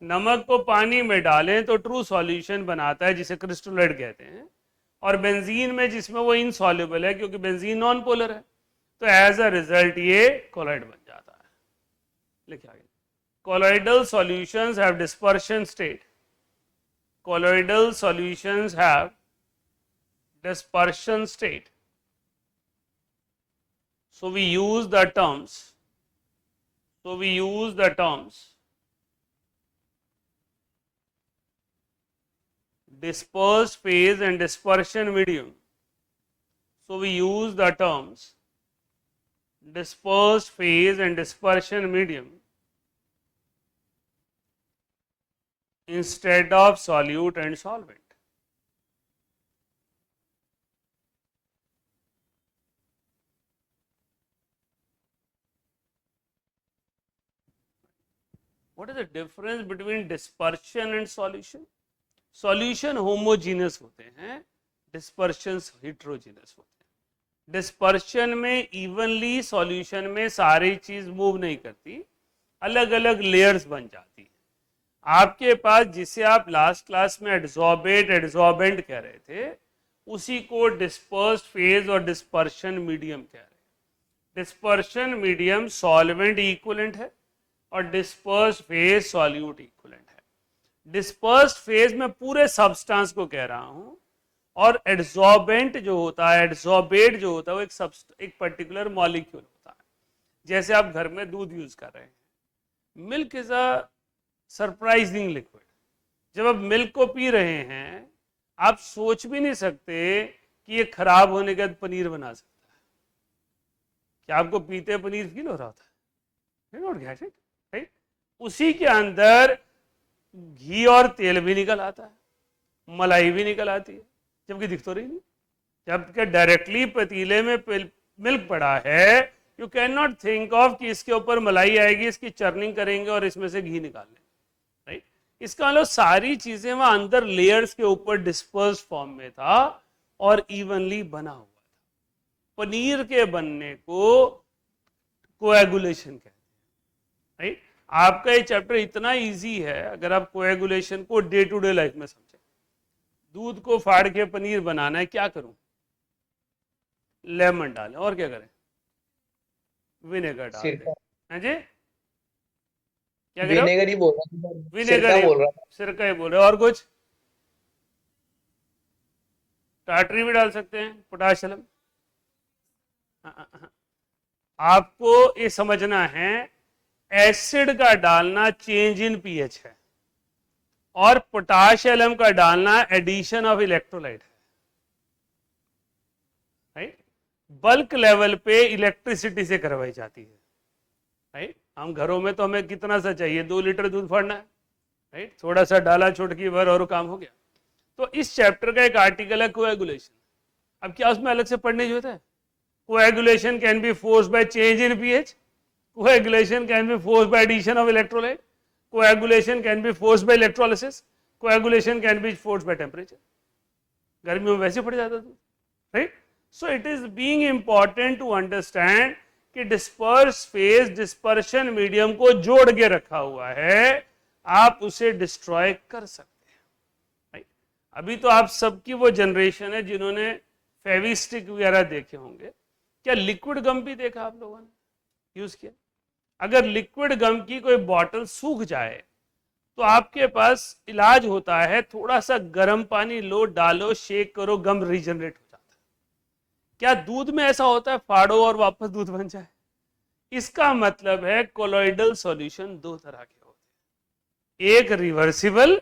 नमक को पानी में डालें तो ट्रू सॉल्यूशन बनाता है जिसे क्रिस्टलोइड कहते हैं, और बेंजीन में जिसमें वो इनसॉल्युबल है क्योंकि बेंजीन नॉन पोलर है, तो एज अ रिजल्ट ये कोलॉइड बन जाता है। लिखिए आगे, colloidal solutions have dispersion state, colloidal solutions have dispersion state. So we use the terms dispersed phase and dispersion medium. So we use the terms dispersed phase and dispersion medium instead of solute and solvent. What is the difference between dispersion and solution? Solution homogeneous होते हैं, dispersions heterogeneous होते हैं। Dispersion में evenly solution में सारी चीज move नहीं करती, अलग अलग layers बन जाती है। आपके पास जिसे आप लास्ट क्लास में एडजॉर्बेट एडजॉर्बेंट कह रहे थे, उसी को डिस्पर्स्ड फेज और डिस्पर्शन मीडियम कह रहे हैं। डिस्पर्शन मीडियम सॉल्वेंट इक्विवेलेंट है और डिस्पर्स्ड फेज सॉल्यूट इक्विवेलेंट है। डिस्पर्स्ड फेज में पूरे सब्सटेंस को कह रहा हूं, और एडजॉर्बेंट जो होता है, एडजॉर्बेट जो होता है, वो एक पर्टिकुलर मॉलिक्यूल होता है। जैसे आप घर में दूध यूज कर रहे हैं, milk is a surprising liquid. जब आप मिल्क को पी रहे हैं, आप सोच भी नहीं सकते कि ये खराब होने के बाद पनीर बना सकता है। क्या आपको पीते पनीर फील हो रहा था? You don't get it, right? उसी के अंदर घी और तेल भी निकल आता है, मलाई भी निकल आती है, जबकि दिख तो रही नहीं। जबकि डायरेक्टली पतीले में मिल्क पड़ा है, you can not think of कि इसके ऊपर मलाई आएगी, इसकी चर्निंग करेंगे और इसमें से घी निकाल लेंगे, राइट? इसका मतलब सारी चीजें वहां अंदर लेयर्स के ऊपर डिस्पर्स फॉर्म में था और इवनली बना हुआ था। पनीर के बनने को कोएगुलेशन कहते हैं, राइट? आपका ये चैप्टर इतना इजी है अगर आप कोएगुलेशन को डे टू डे लाइफ में समझें। दूध को फाड़ के पनीर बनाना है, क्या करूं? लेमन डालें, और क्या करें? विनेगर डाल दें। हाँ जी, क्या करें? विनेगर ही बोल रहा था, विनेगर बोल रहा था, सिरका ही बोल रहे, और कुछ? टाटरी भी डाल सकते हैं, पोटाशियम। आपको ये समझना है, एसिड का डालना चेंज इन पीएच है और पोटाशियम का डालना एडिशन ऑफ इलेक्ट्रोलाइट है, राइट? बल्क लेवल पे इलेक्ट्रिसिटी से करवाई जाती है, राइट? हम घरों में तो हमें कितना सा चाहिए, 2 लीटर दूध फाड़ना है, राइट? थोड़ा सा डाला चुटकी भर और काम हो गया। तो इस चैप्टर का एक आर्टिकल है कोएगुलेशन। अब क्या उसमें अलग से पढ़ने की जरूरत है? Coagulation can be forced by change in pH, coagulation can be forced by addition of electrolyte, coagulation can be forced by electrolysis, coagulation can be forced by temperature. गर्मियों में वैसे पड़ जाता था, right? So it is being important to understand कि disperse phase dispersion medium को जोड़ के रखा हुआ है, आप उसे डिस्ट्रॉय कर सकते हैं, राइट? अभी तो आप सबकी वो जनरेशन है जिन्होंने फेविस्टिक वगैरह देखे होंगे। क्या लिक्विड गम भी देखा आप लोगों ने, यूज किया? अगर लिक्विड गम की कोई बॉटल सूख जाए तो आपके पास इलाज होता है, थोड़ा सा गर्म पानी लो, डालो, शेक करो, गम रीजनरेट हो जाता है। क्या दूध में ऐसा होता है, फाड़ो और वापस दूध बन जाए? इसका मतलब है कोलॉइडल सॉल्यूशन 2 तरह के होते हैं, एक रिवर्सिबल,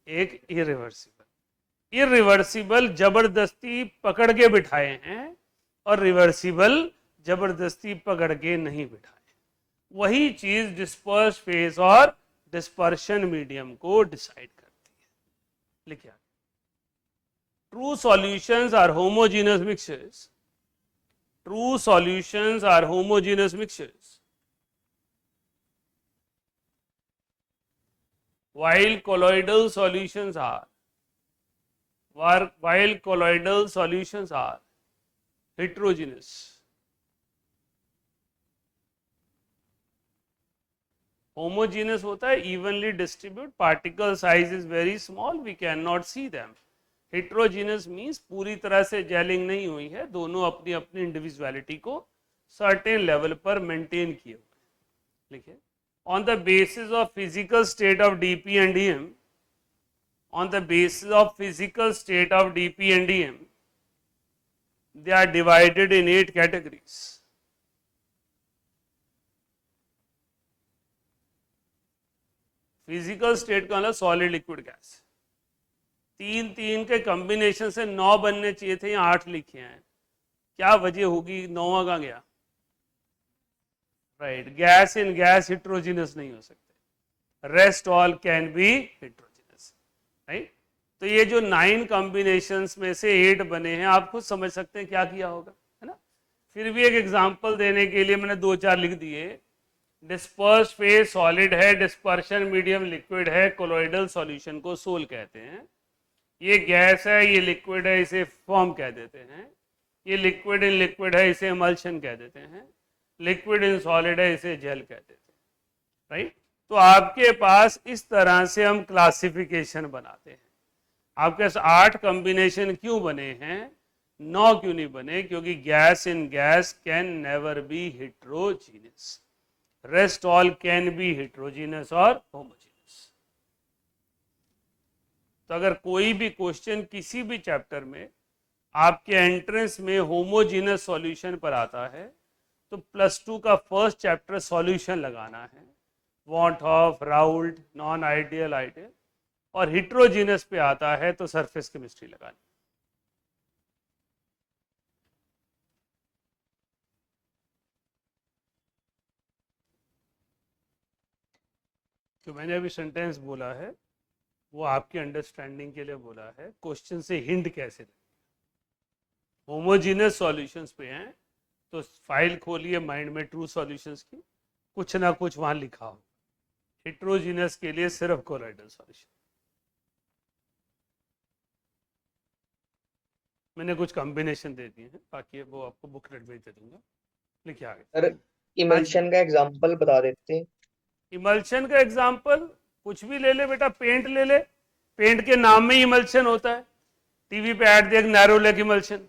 एक इरिवर्सिबल। इरिवर्सिबल जबरदस्ती पकड़ के बिठाए हैं और रिवर्सिबल जबरदस्ती पकड़ के नहीं बिठाए। वही चीज डिस्पर्स फेज और डिस्पर्शन मीडियम को डिसाइड करती है। लिखिए, true solutions are homogeneous mixtures, true solutions are homogeneous mixtures while colloidal solutions are heterogeneous. Homogeneous होता है evenly distribute, particle size is very small, we can not see them. Heterogeneous means पूरी तरह से gelling नहीं हुई है, दोनों अपनी अपनी इंडिविजुअलिटी को सर्टेन लेवल पर मेंटेन किए हुए। लिखिए, on the basis of physical state of DP and DM, on the basis of physical state of DP and DM, they are divided in 8 categories. Physical state का मतलब solid liquid gas, तीन तीन के combination से 9 बनने चाहिए थे, यहाँ 8 लिखे हैं। क्या वजह होगी, 9वां कहाँ गया? Right, gas in gas heterogeneous नहीं हो सकते, rest all can be heterogeneous. Right, तो ये जो 9 कॉम्बिनेशंस में से 8 बने हैं, आप खुद समझ सकते हैं क्या किया होगा, है ना। फिर भी एक एग्जांपल देने के लिए मैंने 2-4 लिख दिए। डिस्पर्स फेज सॉलिड है, डिस्पर्शन मीडियम लिक्विड है, कोलोइडल सॉल्यूशन को सोल कहते हैं। ये गैस है, ये लिक्विड है, इसे फॉर्म कह देते हैं। ये लिक्विड इन लिक्विड है, इसे इमल्शन कह देते हैं। लिक्विड इन सॉलिड है, इसे जेल कह देते हैं। राइट, तो आपके पास इस तरह से हम क्लासिफिकेशन बनाते हैं। आपके पास 8 कॉम्बिनेशन क्यों बने हैं, 9 क्यों नहीं बने? क्योंकि gas in gas can never be heterogeneous, rest all can be heterogeneous और होमोजीनस। तो अगर कोई भी क्वेश्चन किसी भी चैप्टर में आपके एंट्रेंस में होमोजीनस सॉल्यूशन पर आता है, तो +2 का फर्स्ट चैप्टर सॉल्यूशन लगाना है, want of, Raoult, non ideal, ideal. और हिट्रोजीनस पे आता है तो सरफेस केमिस्ट्री लगानी। जो मैंने अभी सेंटेंस बोला है वो आपकी अंडरस्टैंडिंग के लिए बोला है, क्वेश्चन से हिंट कैसे दें। होमोजीनस सॉल्यूशंस पे हैं तो फाइल खोलिए माइंड में ट्रू सॉल्यूशंस की, कुछ ना कुछ वहां लिखा हो। हिट्रोजीनस के लिए सिर्फ कोलोइडल सॉल्यूशन। मैंने कुछ कॉम्बिनेशन दे दिए हैं, बाकी वो आपको बुकलेट भेज दे दूंगा। लिखिए आगे। सर, इमल्शन का एग्जांपल बता देते हैं। इमल्शन का एग्जांपल कुछ भी ले ले बेटा, पेंट ले ले, पेंट के नाम में ही इमल्शन होता है। टीवी पे ऐड देख, नैरो लेक इमल्शन।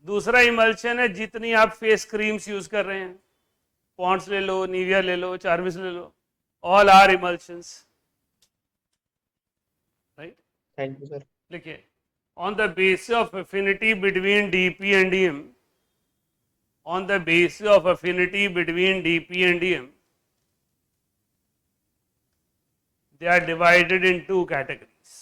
दूसरा इमल्शन है जितनी आप फेस क्रीम्स यूज कर रहे हैं, पॉन्ड्स ले लो, निविया ले लो, चार्विस ले लो, all are emulsions. Right, thank you sir. लिखिए, on the basis of affinity between dp and dm, on the basis of affinity between dp and dm, they are divided in 2 categories.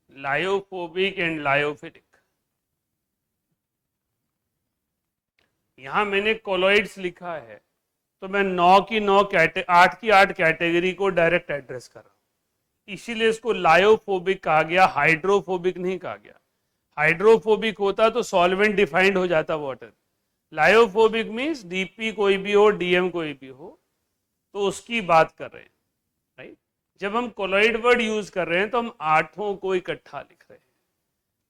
Lyophobic and lyophilic. यहां मैंने colloids लिखा है, तो मैं 8 की 8 category को direct address कर रहा हूं, इसीलिए इसको लायोफोबिक कहा गया, हाइड्रोफोबिक नहीं कहा गया। हाइड्रोफोबिक होता तो सॉल्वेंट डिफाइंड हो जाता वाटर। लायोफोबिक मीन्स डीपी कोई भी हो, डीएम कोई भी हो, तो उसकी बात कर रहे हैं। राइट, जब हम कोलोइड वर्ड यूज कर रहे हैं तो हम 8 को इकट्ठा लिख रहे हैं।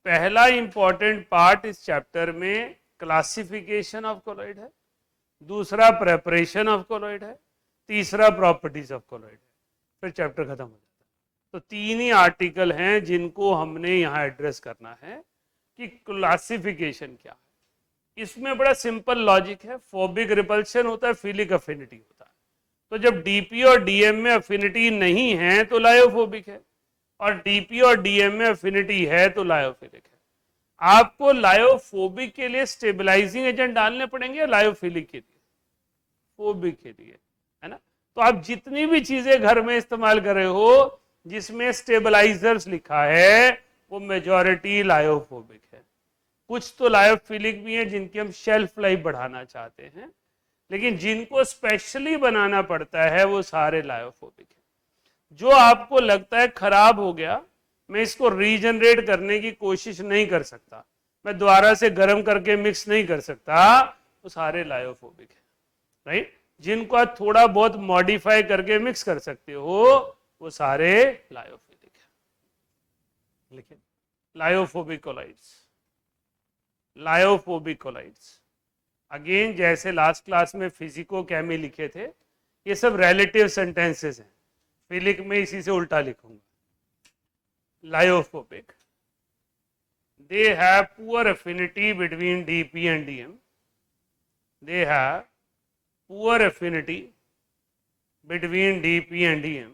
पहला इंपॉर्टेंट पार्ट इस चैप्टर में क्लासिफिकेशन ऑफ कोलोइड है, दूसरा प्रेपरेशन ऑफ कोलोइड है, तीसरा प्रॉपर्टीज ऑफ कोलोइड है, फिर चैप्टर खत्म हो जाता है। तो 3 ही आर्टिकल हैं जिनको हमने यहाँ एड्रेस करना है कि क्लासिफिकेशन क्या है। इसमें बड़ा सिंपल लॉजिक है, फोबिक रिपल्शन होता है, फिलिक अफिनिटी होता है। तो जब डीपी और डीएम में अफिनिटी नहीं है तो लायोफोबिक है, और डीपी और डीएम में अफिनिटी है तो लायोफिलिक है। आपको लायोफोबिक के लिए स्टेबलाइजिंग एजेंट डालने पड़ेंगे, लायोफिलिक के लिए, फोबिक के लिए, है ना। तो आप जितनी भी चीजें घर में इस्तेमाल कर रहे हो जिसमें स्टेबलाइजर्स लिखा है वो मेजॉरिटी लायोफोबिक है। कुछ तो लायोफिलिक भी हैं जिनकी हम शेल्फ लाइफ बढ़ाना चाहते हैं, लेकिन जिनको स्पेशली बनाना पड़ता है वो सारे लायोफोबिक है। जो आपको लगता है खराब हो गया, मैं इसको रीजनरेट करने की कोशिश नहीं कर सकता, मैं दोबारा से गर्म करके मिक्स नहीं कर सकता, वो सारे लायोफोबिक है। राइट, जिनको आप थोड़ा बहुत मॉडिफाई करके मिक्स कर सकते हो वो सारे लायोफिलिक है। लिखिए, lyophobic colloids. Lyophobic colloids. Again जैसे लास्ट क्लास में फिजिको केमी लिखे थे, ये सब रिलेटिव सेंटेंसेस हैं, फिलिक में इसी से उल्टा लिखूंगा। Lyophobic, they have poor affinity between dp and dm, they have poor affinity between dp and dm,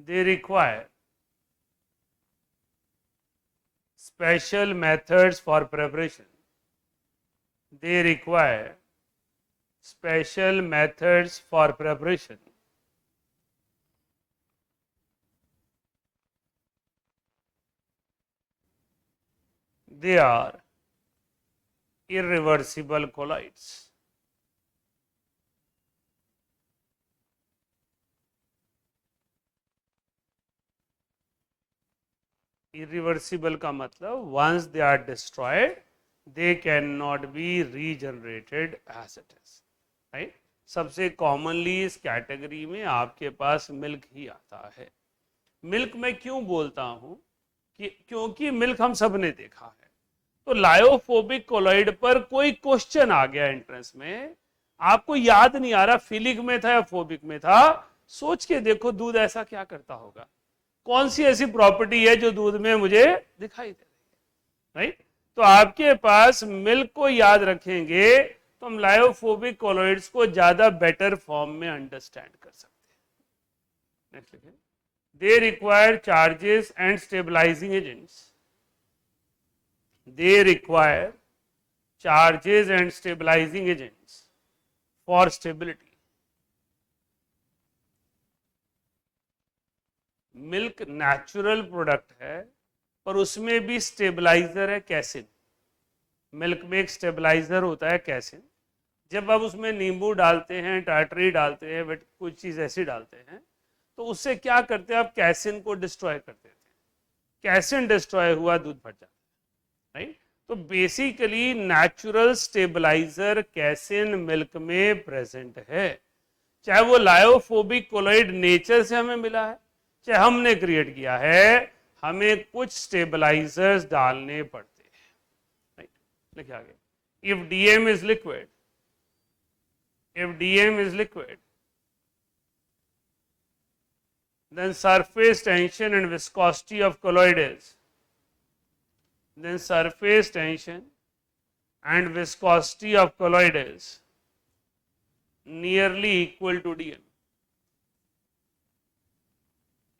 they require special methods for preparation, they require special methods for preparation, they are irreversible colloids. Irreversible का मतलब once they are destroyed, they cannot be regenerated as it is, right? सबसे commonly इस category में आपके पास milk ही आता है। Milk मैं क्यों बोलता हूं कि क्योंकि मिल्क हम सब ने देखा है। तो लायोफोबिक कोलॉइड पर कोई क्वेश्चन आ गया एंट्रेंस में, आपको याद नहीं आ रहा फिलिक में था या फोबिक में था, सोच के देखो दूध ऐसा क्या करता होगा, कौन सी ऐसी प्रॉपर्टी है जो दूध में मुझे दिखाई दे रही है, राइट? तो आपके पास मिल्क को याद रखेंगे तो हम लायोफोबिक कोलॉइड्स को ज्यादा बेटर फॉर्म में अंडरस्टैंड कर सकते हैं। नेक्स्ट लिखें, they require charges and stabilizing agents, they require charges and stabilizing agents for stability. Milk natural product है पर उसमें भी स्टेबलाइजर है कैसिन। मिल्क में एक स्टेबलाइजर होता है कैसिन। जब आप उसमें नींबू डालते हैं, टाटरी डालते हैं, कुछ चीज ऐसी डालते हैं तो उससे क्या करते हैं, आप कैसिन को डिस्ट्रॉय कर देते हैं। कैसिन डिस्ट्रॉय हुआ, दूध फट जाता है, राइट? तो basically natural stabilizer casein milk में प्रेजेंट है, चाहे वो लायोफोबिक कोलॉइड नेचर से हमें मिला है, चाहे हमने क्रिएट किया है, हमें कुछ स्टेबलाइजर्स डालने पड़ते हैं, राइट? लिखिए आगे, if DM is liquid, if dm is liquid, then surface tension and viscosity of colloid is, then surface tension and viscosity of colloid is nearly equal to dm.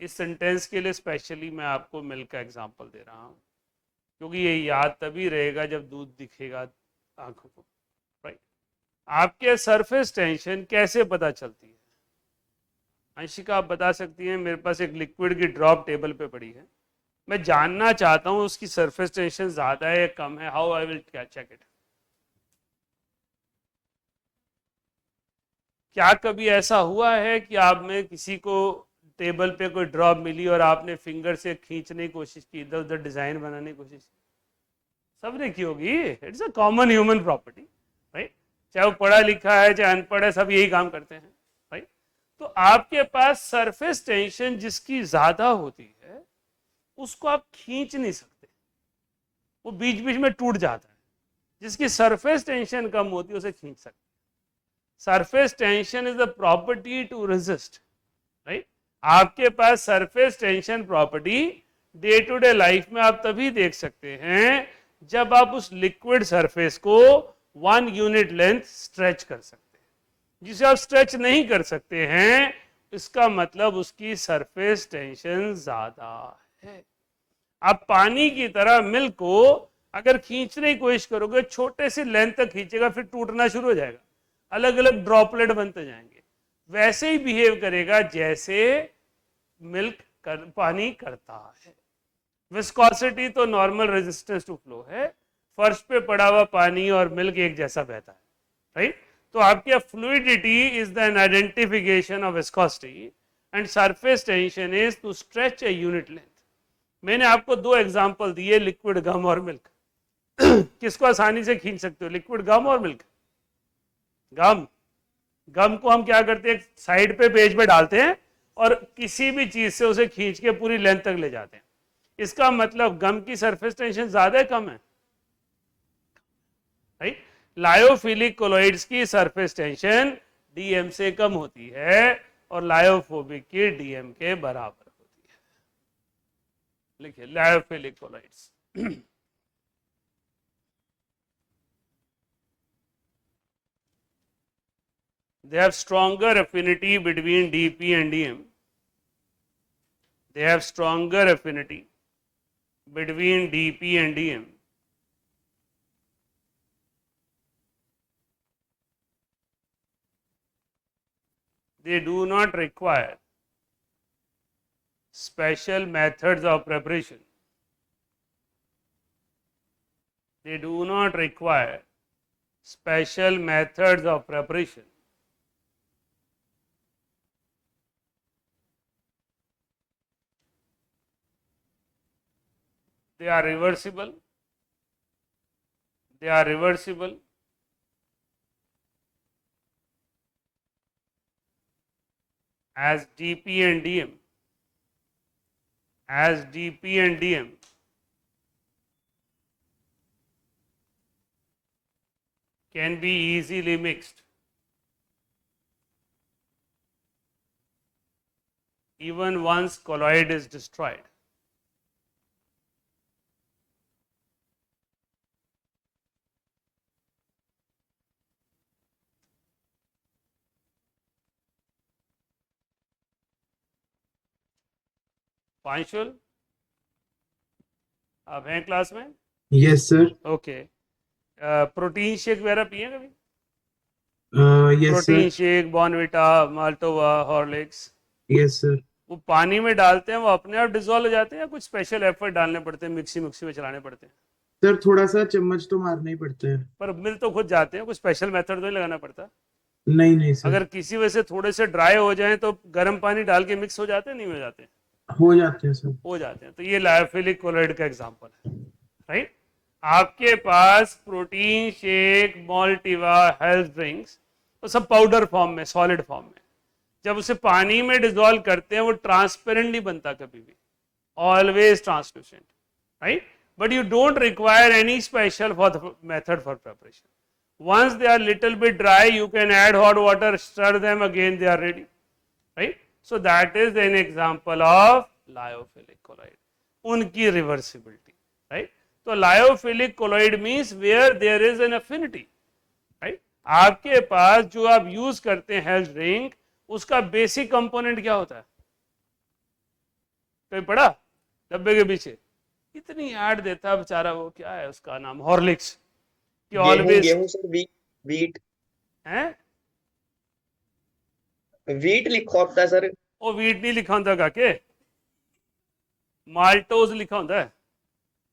इस सेंटेंस के लिए specially मैं आपको milk का example दे रहा हूं क्योंकि ये याद तभी रहेगा जब दूध दिखेगा आंखों को, राइट? आपके सरफेस टेंशन कैसे पता चलती है? अंशिका आप बता सकती हैं, मेरे पास एक लिक्विड की ड्रॉप टेबल पे पड़ी है, मैं जानना चाहता हूं उसकी सरफेस टेंशन ज्यादा है या कम है, how I will check it? क्या कभी ऐसा हुआ है कि आप में किसी को टेबल पे कोई ड्रॉप मिली और आपने फिंगर से खींचने की कोशिश की, इधर उधर डिजाइन बनाने की कोशिश की? सबने की होगी, it's a common human property, right? चाहे वो पढ़ा लिखा है चाहे अनपढ़ है, सब यही काम करते हैं, राइट? तो आपके पास सरफेस टेंशन जिसकी ज्यादा होती है उसको आप खींच नहीं सकते, वो बीच बीच में टूट जाता है। जिसकी सरफेस टेंशन कम होती है उसे खींच सकते। Surface tension is the property to resist, right? आपके पास surface tension property day to day life में आप तभी देख सकते हैं जब आप उस लिक्विड सरफेस को 1 यूनिट लेंथ स्ट्रेच कर सकते हैं। जिसे आप स्ट्रेच नहीं कर सकते हैं इसका मतलब उसकी सरफेस टेंशन ज्यादा है। आप पानी की तरह मिल्क को अगर खींचने की कोशिश करोगे, छोटे से लेंथ तक खींचेगा, फिर टूटना शुरू हो जाएगा, अलग अलग ड्रॉपलेट बनते जाएंगे। वैसे ही बिहेव करेगा जैसे पानी करता है। विस्कोसिटी तो नॉर्मल रेजिस्टेंस टू फ्लो है, फर्श पे पड़ा हुआ पानी और मिल्क एक जैसा बहता है, राइट? तो आपके fluidity is the identification of viscosity and surface tension is to stretch a unit length. मैंने आपको 2 एग्जांपल दिए, लिक्विड गम और मिल्क। किसको आसानी से खींच सकते हो, लिक्विड गम और मिल्क? गम को हम क्या करते हैं, साइड पे पेज पे डालते हैं और किसी भी चीज से उसे खींच के पूरी लेंथ तक ले जाते हैं। इसका मतलब गम की सरफेस टेंशन ज्यादा है कम है, राइट। लायोफिलिक कोलॉइड्स की सरफेस टेंशन डीएम से कम होती है और लायोफोबिक की डीएम के बराबर होती है। लिखिए lyophilic colloids they have stronger affinity between dp and dm. They have stronger affinity between dp and dm. They do not require special methods of preparation. They do not require special methods of preparation. They are reversible. They are reversible. As dp and dm. As dp and dm can be easily mixed. Even once colloid is destroyed. Panchul, आप हैं class में? Yes sir. Okay. Protein shake वगैरह पिए कभी? Yes protein sir. Shake, Bournvita, Maltova, Horlicks, yes sir. वो पानी में डालते हैं, वो अपने आप डिसॉल्व हो जाते हैं या कुछ स्पेशल एफर्ट डालने पड़ते हैं, मिक्सी में चलाने पड़ते हैं? सर थोड़ा सा चम्मच तो मारना ही पड़ता है। पर मिल तो खुद जाते हैं, कुछ स्पेशल मेथड तो नहीं लगाना पड़ता? नहीं नहीं सर। अगर किसी वजह से थोड़े से ड्राई हो जाए तो गर्म पानी डाल के मिक्स हो जाते हैं, नहीं हो जाते? हो जाते हैं सर। हो जाते हैं। तो ये लायोफिलिक कोलॉइड का एग्जांपल है, राइट। आपके पास प्रोटीन शेक, मॉल्टिवा, हेल्थ ड्रिंक्स तो सब पाउडर फॉर्म में, सॉलिड फॉर्म में। जब उसे पानी में डिसॉल्व करते हैं वो ट्रांसपेरेंट नहीं बनता कभी भी, always translucent, right. But you don't require any special for the method for preparation. Once they are little bit dry, you can add hot water, stir them again, they are ready, right? So that is an example of lyophilic colloid. उनकी reversibility, right? तो lyophilic colloid means where there is an affinity, right? आपके पास जो आप use करते हैं health drink, उसका basic component क्या होता है? कोई पढ़ा डब्बे के पीछे? इतनी ऐड देता बेचारा, वो क्या है उसका नाम, हॉर्लिक्स कि ऑलवेज गेहूं सर, वीट है। वीट लिखा होता है सर। ਉਹ ਵੀਟ ਨਹੀਂ ਲਿਖਾ ਹੁੰਦਾ ਕਾਕੇ, माल्टोज लिखा होता है।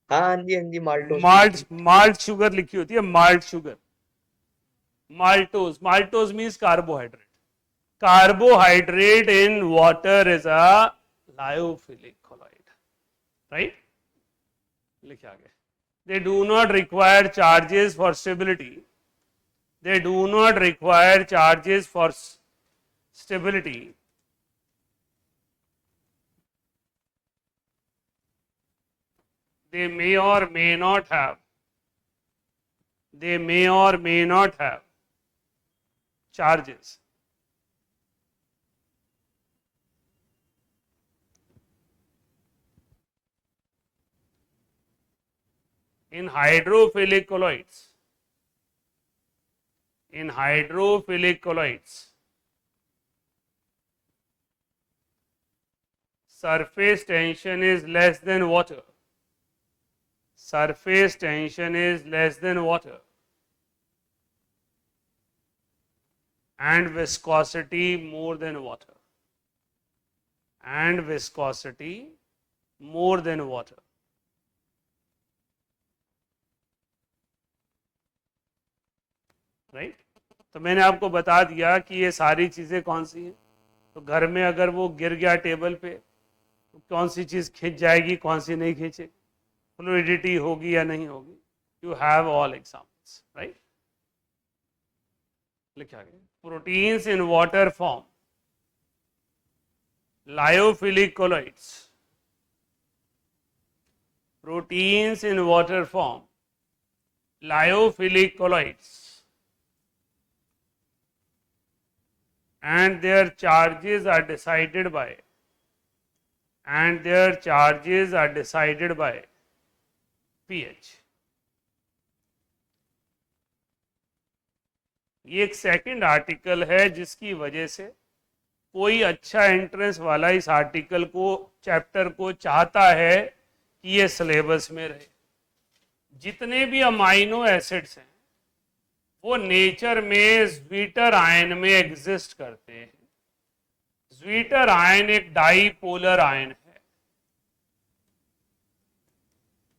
हाँ हाँ जी, हाँ जी, माल्टोस। माल्ट शुगर लिखी होती है, malt sugar, maltose. Maltose means carbohydrate. Carbohydrate in water is a lyophilic colloid, right. लिखे आगे। They do not require charges for stability. They do not require charges for stability. They may or may not have. They may or may not have charges. In hydrophilic colloids, in hydrophilic colloids, surface tension is less than water. Surface tension is less than water. And viscosity more than water. And viscosity more than water. Right. तो मैंने आपको बता दिया कि ये सारी चीज़ें कौन सी हैं। तो घर में अगर वो गिर गया टेबल पे तो कौन सी चीज़ खिंच जाएगी, कौन सी नहीं खींचे, फ्लूइडिटी होगी या नहीं होगी। You have all examples, right. लिखा गया proteins in water form, lyophilic colloids, proteins in water form, lyophilic colloids, and their charges are decided by pH. ये एक सेकंड आर्टिकल है जिसकी वजह से कोई अच्छा एंट्रेंस वाला इस आर्टिकल को, चैप्टर को चाहता है कि ये सिलेबस में रहे। जितने भी अमाइनो एसिड्स हैं वो नेचर में ज्वीटर आयन में एग्जिस्ट करते हैं। ज्वीटर आयन एक डाईपोलर आयन है।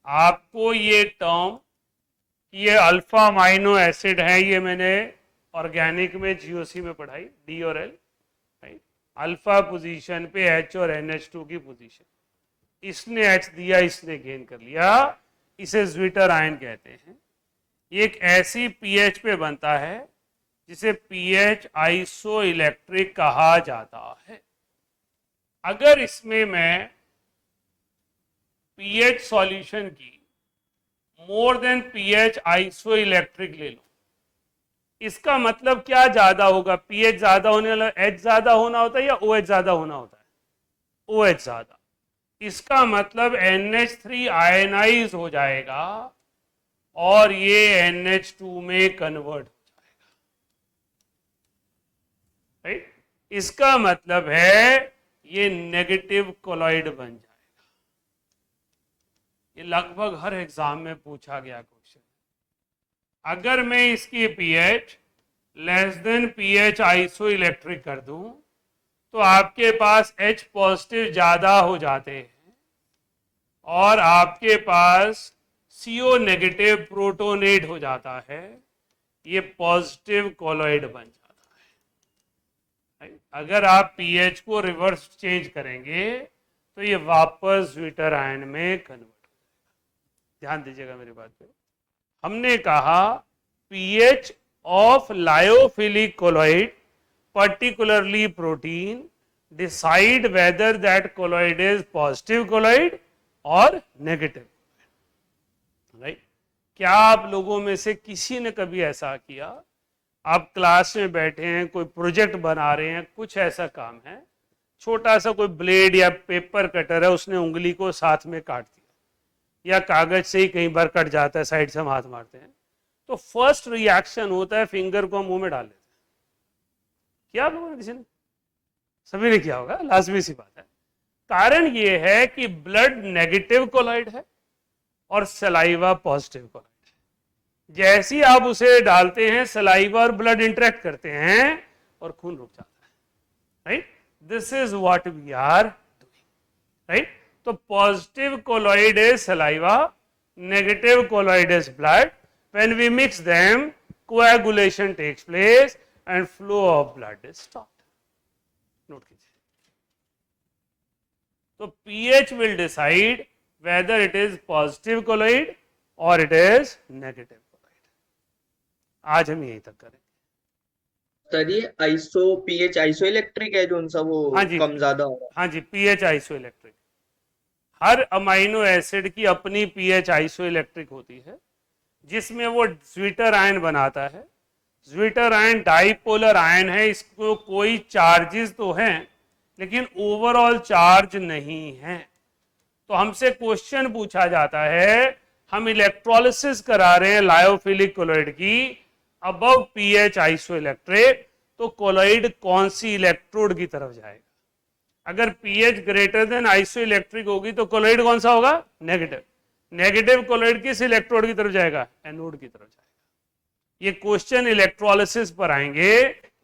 आपको ये टर्म, ये अल्फा अमाइनो एसिड है, ये मैंने ऑर्गेनिक में जीओसी में पढ़ाई, डी और एल, राइट। अल्फा पोजीशन पे एच और NH2 की पोजीशन, इसने एच दिया, इसने गेन कर लिया, इसे ज्वीटर आयन कहते हैं। ये एक ऐसी पीएच पे बनता है जिसे पीएच आइसो इलेक्ट्रिक कहा जाता है। अगर इसमें मैं पीएच सॉल्यूशन की more than pH iso electric ले लूं, इसका मतलब क्या ज्यादा होगा? पीएच ज्यादा होने वाला, एच ज्यादा होना होता है या OH ज्यादा होना होता है? OH ज्यादा। इसका मतलब NH3 आयनाइज हो जाएगा और ये NH2 में कन्वर्ट हो जाएगा, राइट। इसका मतलब है ये नेगेटिव कोलॉइड बन जाएगा। ये लगभग हर एग्जाम में पूछा गया क्वेश्चन। अगर मैं इसकी pH less than pH iso electric कर दूं तो आपके पास H पॉजिटिव ज्यादा हो जाते हैं और आपके पास CO नेगेटिव प्रोटोनेट हो जाता है, ये पॉजिटिव कोलॉइड बन जाता है। अगर आप पीएच को रिवर्स चेंज करेंगे तो ये वापस ज्वीटर आयन में कन्वर्ट हो जाएगा। ध्यान दीजिएगा मेरी बात पे। हमने कहा pH of lyophilic colloid, particularly protein, decide whether that colloid is positive colloid or negative, right? क्या आप लोगों में से किसी ने कभी ऐसा किया, आप क्लास में बैठे हैं, कोई प्रोजेक्ट बना रहे हैं, कुछ ऐसा काम है, छोटा सा कोई ब्लेड या पेपर कटर है, उसने उंगली को साथ में काट दिया, या कागज से ही कई बार कट जाता है, साइड से हम हाथ मारते हैं, तो फर्स्ट रिएक्शन होता है फिंगर को हम मुंह में डाल लेते हैं। क्या आप लोगों ने, किसी ने? सभी ने किया होगा, लाजमी सी बात है। कारण ये है कि ब्लड नेगेटिव कोलॉइड है और सलाइवा पॉजिटिव कोलॉइड है। जैसे ही आप उसे डालते हैं, सलाइवा और ब्लड इंटरेक्ट करते हैं और खून रुक जाता है, right. This is what we are doing, right. तो positive colloid is saliva, negative colloid is blood. When we mix them, coagulation takes place and flow of blood is stopped. Note कीजिए। तो pH will decide whether it is positive colloid or it is negative colloid. आज हम यहीं तक करेंगे। Sir ये iso pH iso electric है जो उनसा वो हाँ जी, कम ज्यादा हो रहा हाँ जी, pH आइसो इलेक्ट्रिक। हर अमाइनो एसिड की अपनी pH आइसो इलेक्ट्रिक होती है, जिसमें वो ज्वीटर आयन बनाता है। ज्वीटर आयन डाईपोलर आयन है, इसको कोई चार्जेस तो हैं लेकिन ओवरऑल चार्ज नहीं है। तो हमसे क्वेश्चन पूछा जाता है, हम इलेक्ट्रोलिसिस करा रहे हैं लायोफिलिक कोलॉइड की, अबव पीएच आइसो इलेक्ट्रिक, तो कोलॉइड कौन सी इलेक्ट्रोड की तरफ जाएगा? अगर pH greater than iso electric होगी तो कोलॉइड कौन सा होगा? नेगेटिव। नेगेटिव कोलॉइड किस इलेक्ट्रोड की तरफ जाएगा? एनोड की तरफ जाएगा। ये क्वेश्चन इलेक्ट्रोलिसिस पर आएंगे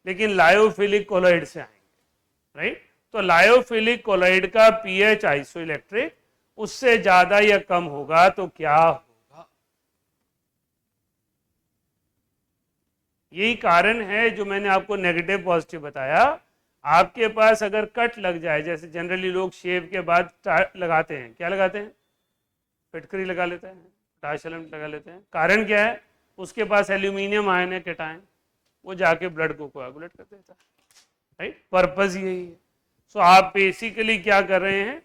लेकिन लायोफिलिक कोलॉइड से आएंगे, राइट। तो लायोफिलिक कोलॉइड का पीएच आइसो इलेक्ट्रिक उससे ज्यादा या कम होगा तो क्या होगा? यही कारण है जो मैंने आपको नेगेटिव पॉजिटिव बताया। आपके पास अगर कट लग जाए, जैसे जनरली लोग शेव के बाद लगाते हैं, क्या लगाते हैं? फिटकरी लगा लेते हैं, पोटाशियम लगा लेते हैं। कारण क्या है? उसके पास एल्यूमिनियम आयन है, कैटायन, वो जाके ब्लड को कोएगुलेट कर देता है, राइट। पर्पस यही है। सो आप बेसिकली क्या कर रहे हैं?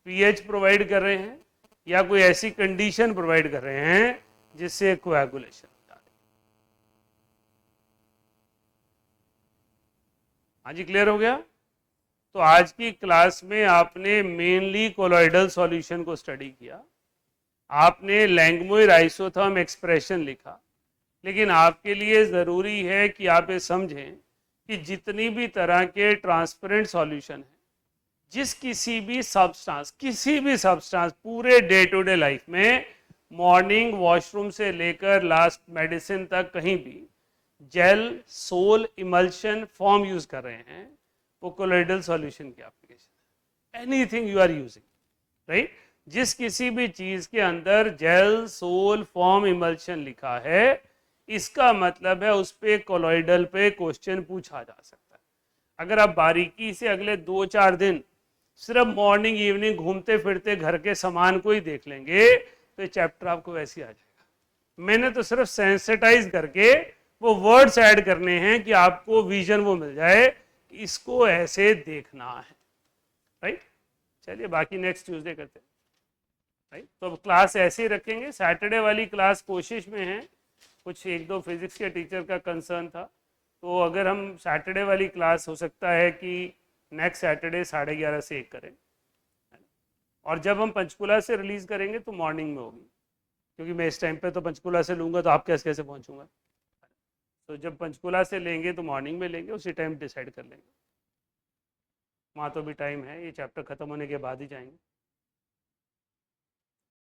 पीएच प्रोवाइड कर रहे हैं, या कोई ऐसी कंडीशन प्रोवाइड कर रहे हैं जिससे कोएगुलेशन हो जाए। हाँ जी, क्लियर हो गया। तो आज की क्लास में आपने मेनली कोलॉइडल सॉल्यूशन को स्टडी किया, आपने लैंगमुइर आइसोथर्म एक्सप्रेशन लिखा, लेकिन आपके लिए ज़रूरी है कि आप ये समझें कि जितनी भी तरह के ट्रांसपेरेंट सॉल्यूशन हैं, किसी भी सब्सटेंस पूरे डे टू डे लाइफ में, मॉर्निंग वॉशरूम से लेकर लास्ट मेडिसिन तक, कहीं भी gel, sol, emulsion form use कर रहे हैं, वो कोलॉइडल सॉल्यूशन की एप्लीकेशन है। Anything you are using, right, किसी भी चीज के अंदर जेल, सोल, फॉर्म, इमल्शन लिखा है, इसका मतलब है उस पे कोलॉइडल पे क्वेश्चन पूछा जा सकता है। अगर आप बारीकी से अगले 2-4 दिन सिर्फ मॉर्निंग इवनिंग घूमते फिरते घर के सामान को ही देख लेंगे तो ये चैप्टर आपको वैसे ही आ जाएगा। मैंने तो सिर्फ सेंसिटाइज करके वो वर्ड्स ऐड करने हैं कि आपको विजन वो मिल जाए कि इसको ऐसे देखना है, राइट। चलिए बाकी नेक्स्ट ट्यूसडे करते हैं, राइट। तो अब क्लास ऐसे ही रखेंगे। सैटरडे वाली क्लास कोशिश में है, कुछ 1-2 फिजिक्स के टीचर का कंसर्न था, तो अगर हम सैटरडे वाली क्लास हो सकता है कि नेक्स्ट सैटरडे 11:30 से 1 करें, और जब हम पंचकुला से रिलीज करेंगे तो मॉर्निंग में होगी, क्योंकि मैं इस टाइम पे तो पंचकुला से लूँगा तो आप कैसे कैसे पहुँचूँगा। तो जब पंचकुला से लेंगे तो मॉर्निंग में लेंगे, उसी टाइम डिसाइड कर लेंगे। वहाँ तो भी टाइम है, ये चैप्टर ख़त्म होने के बाद ही जाएंगे।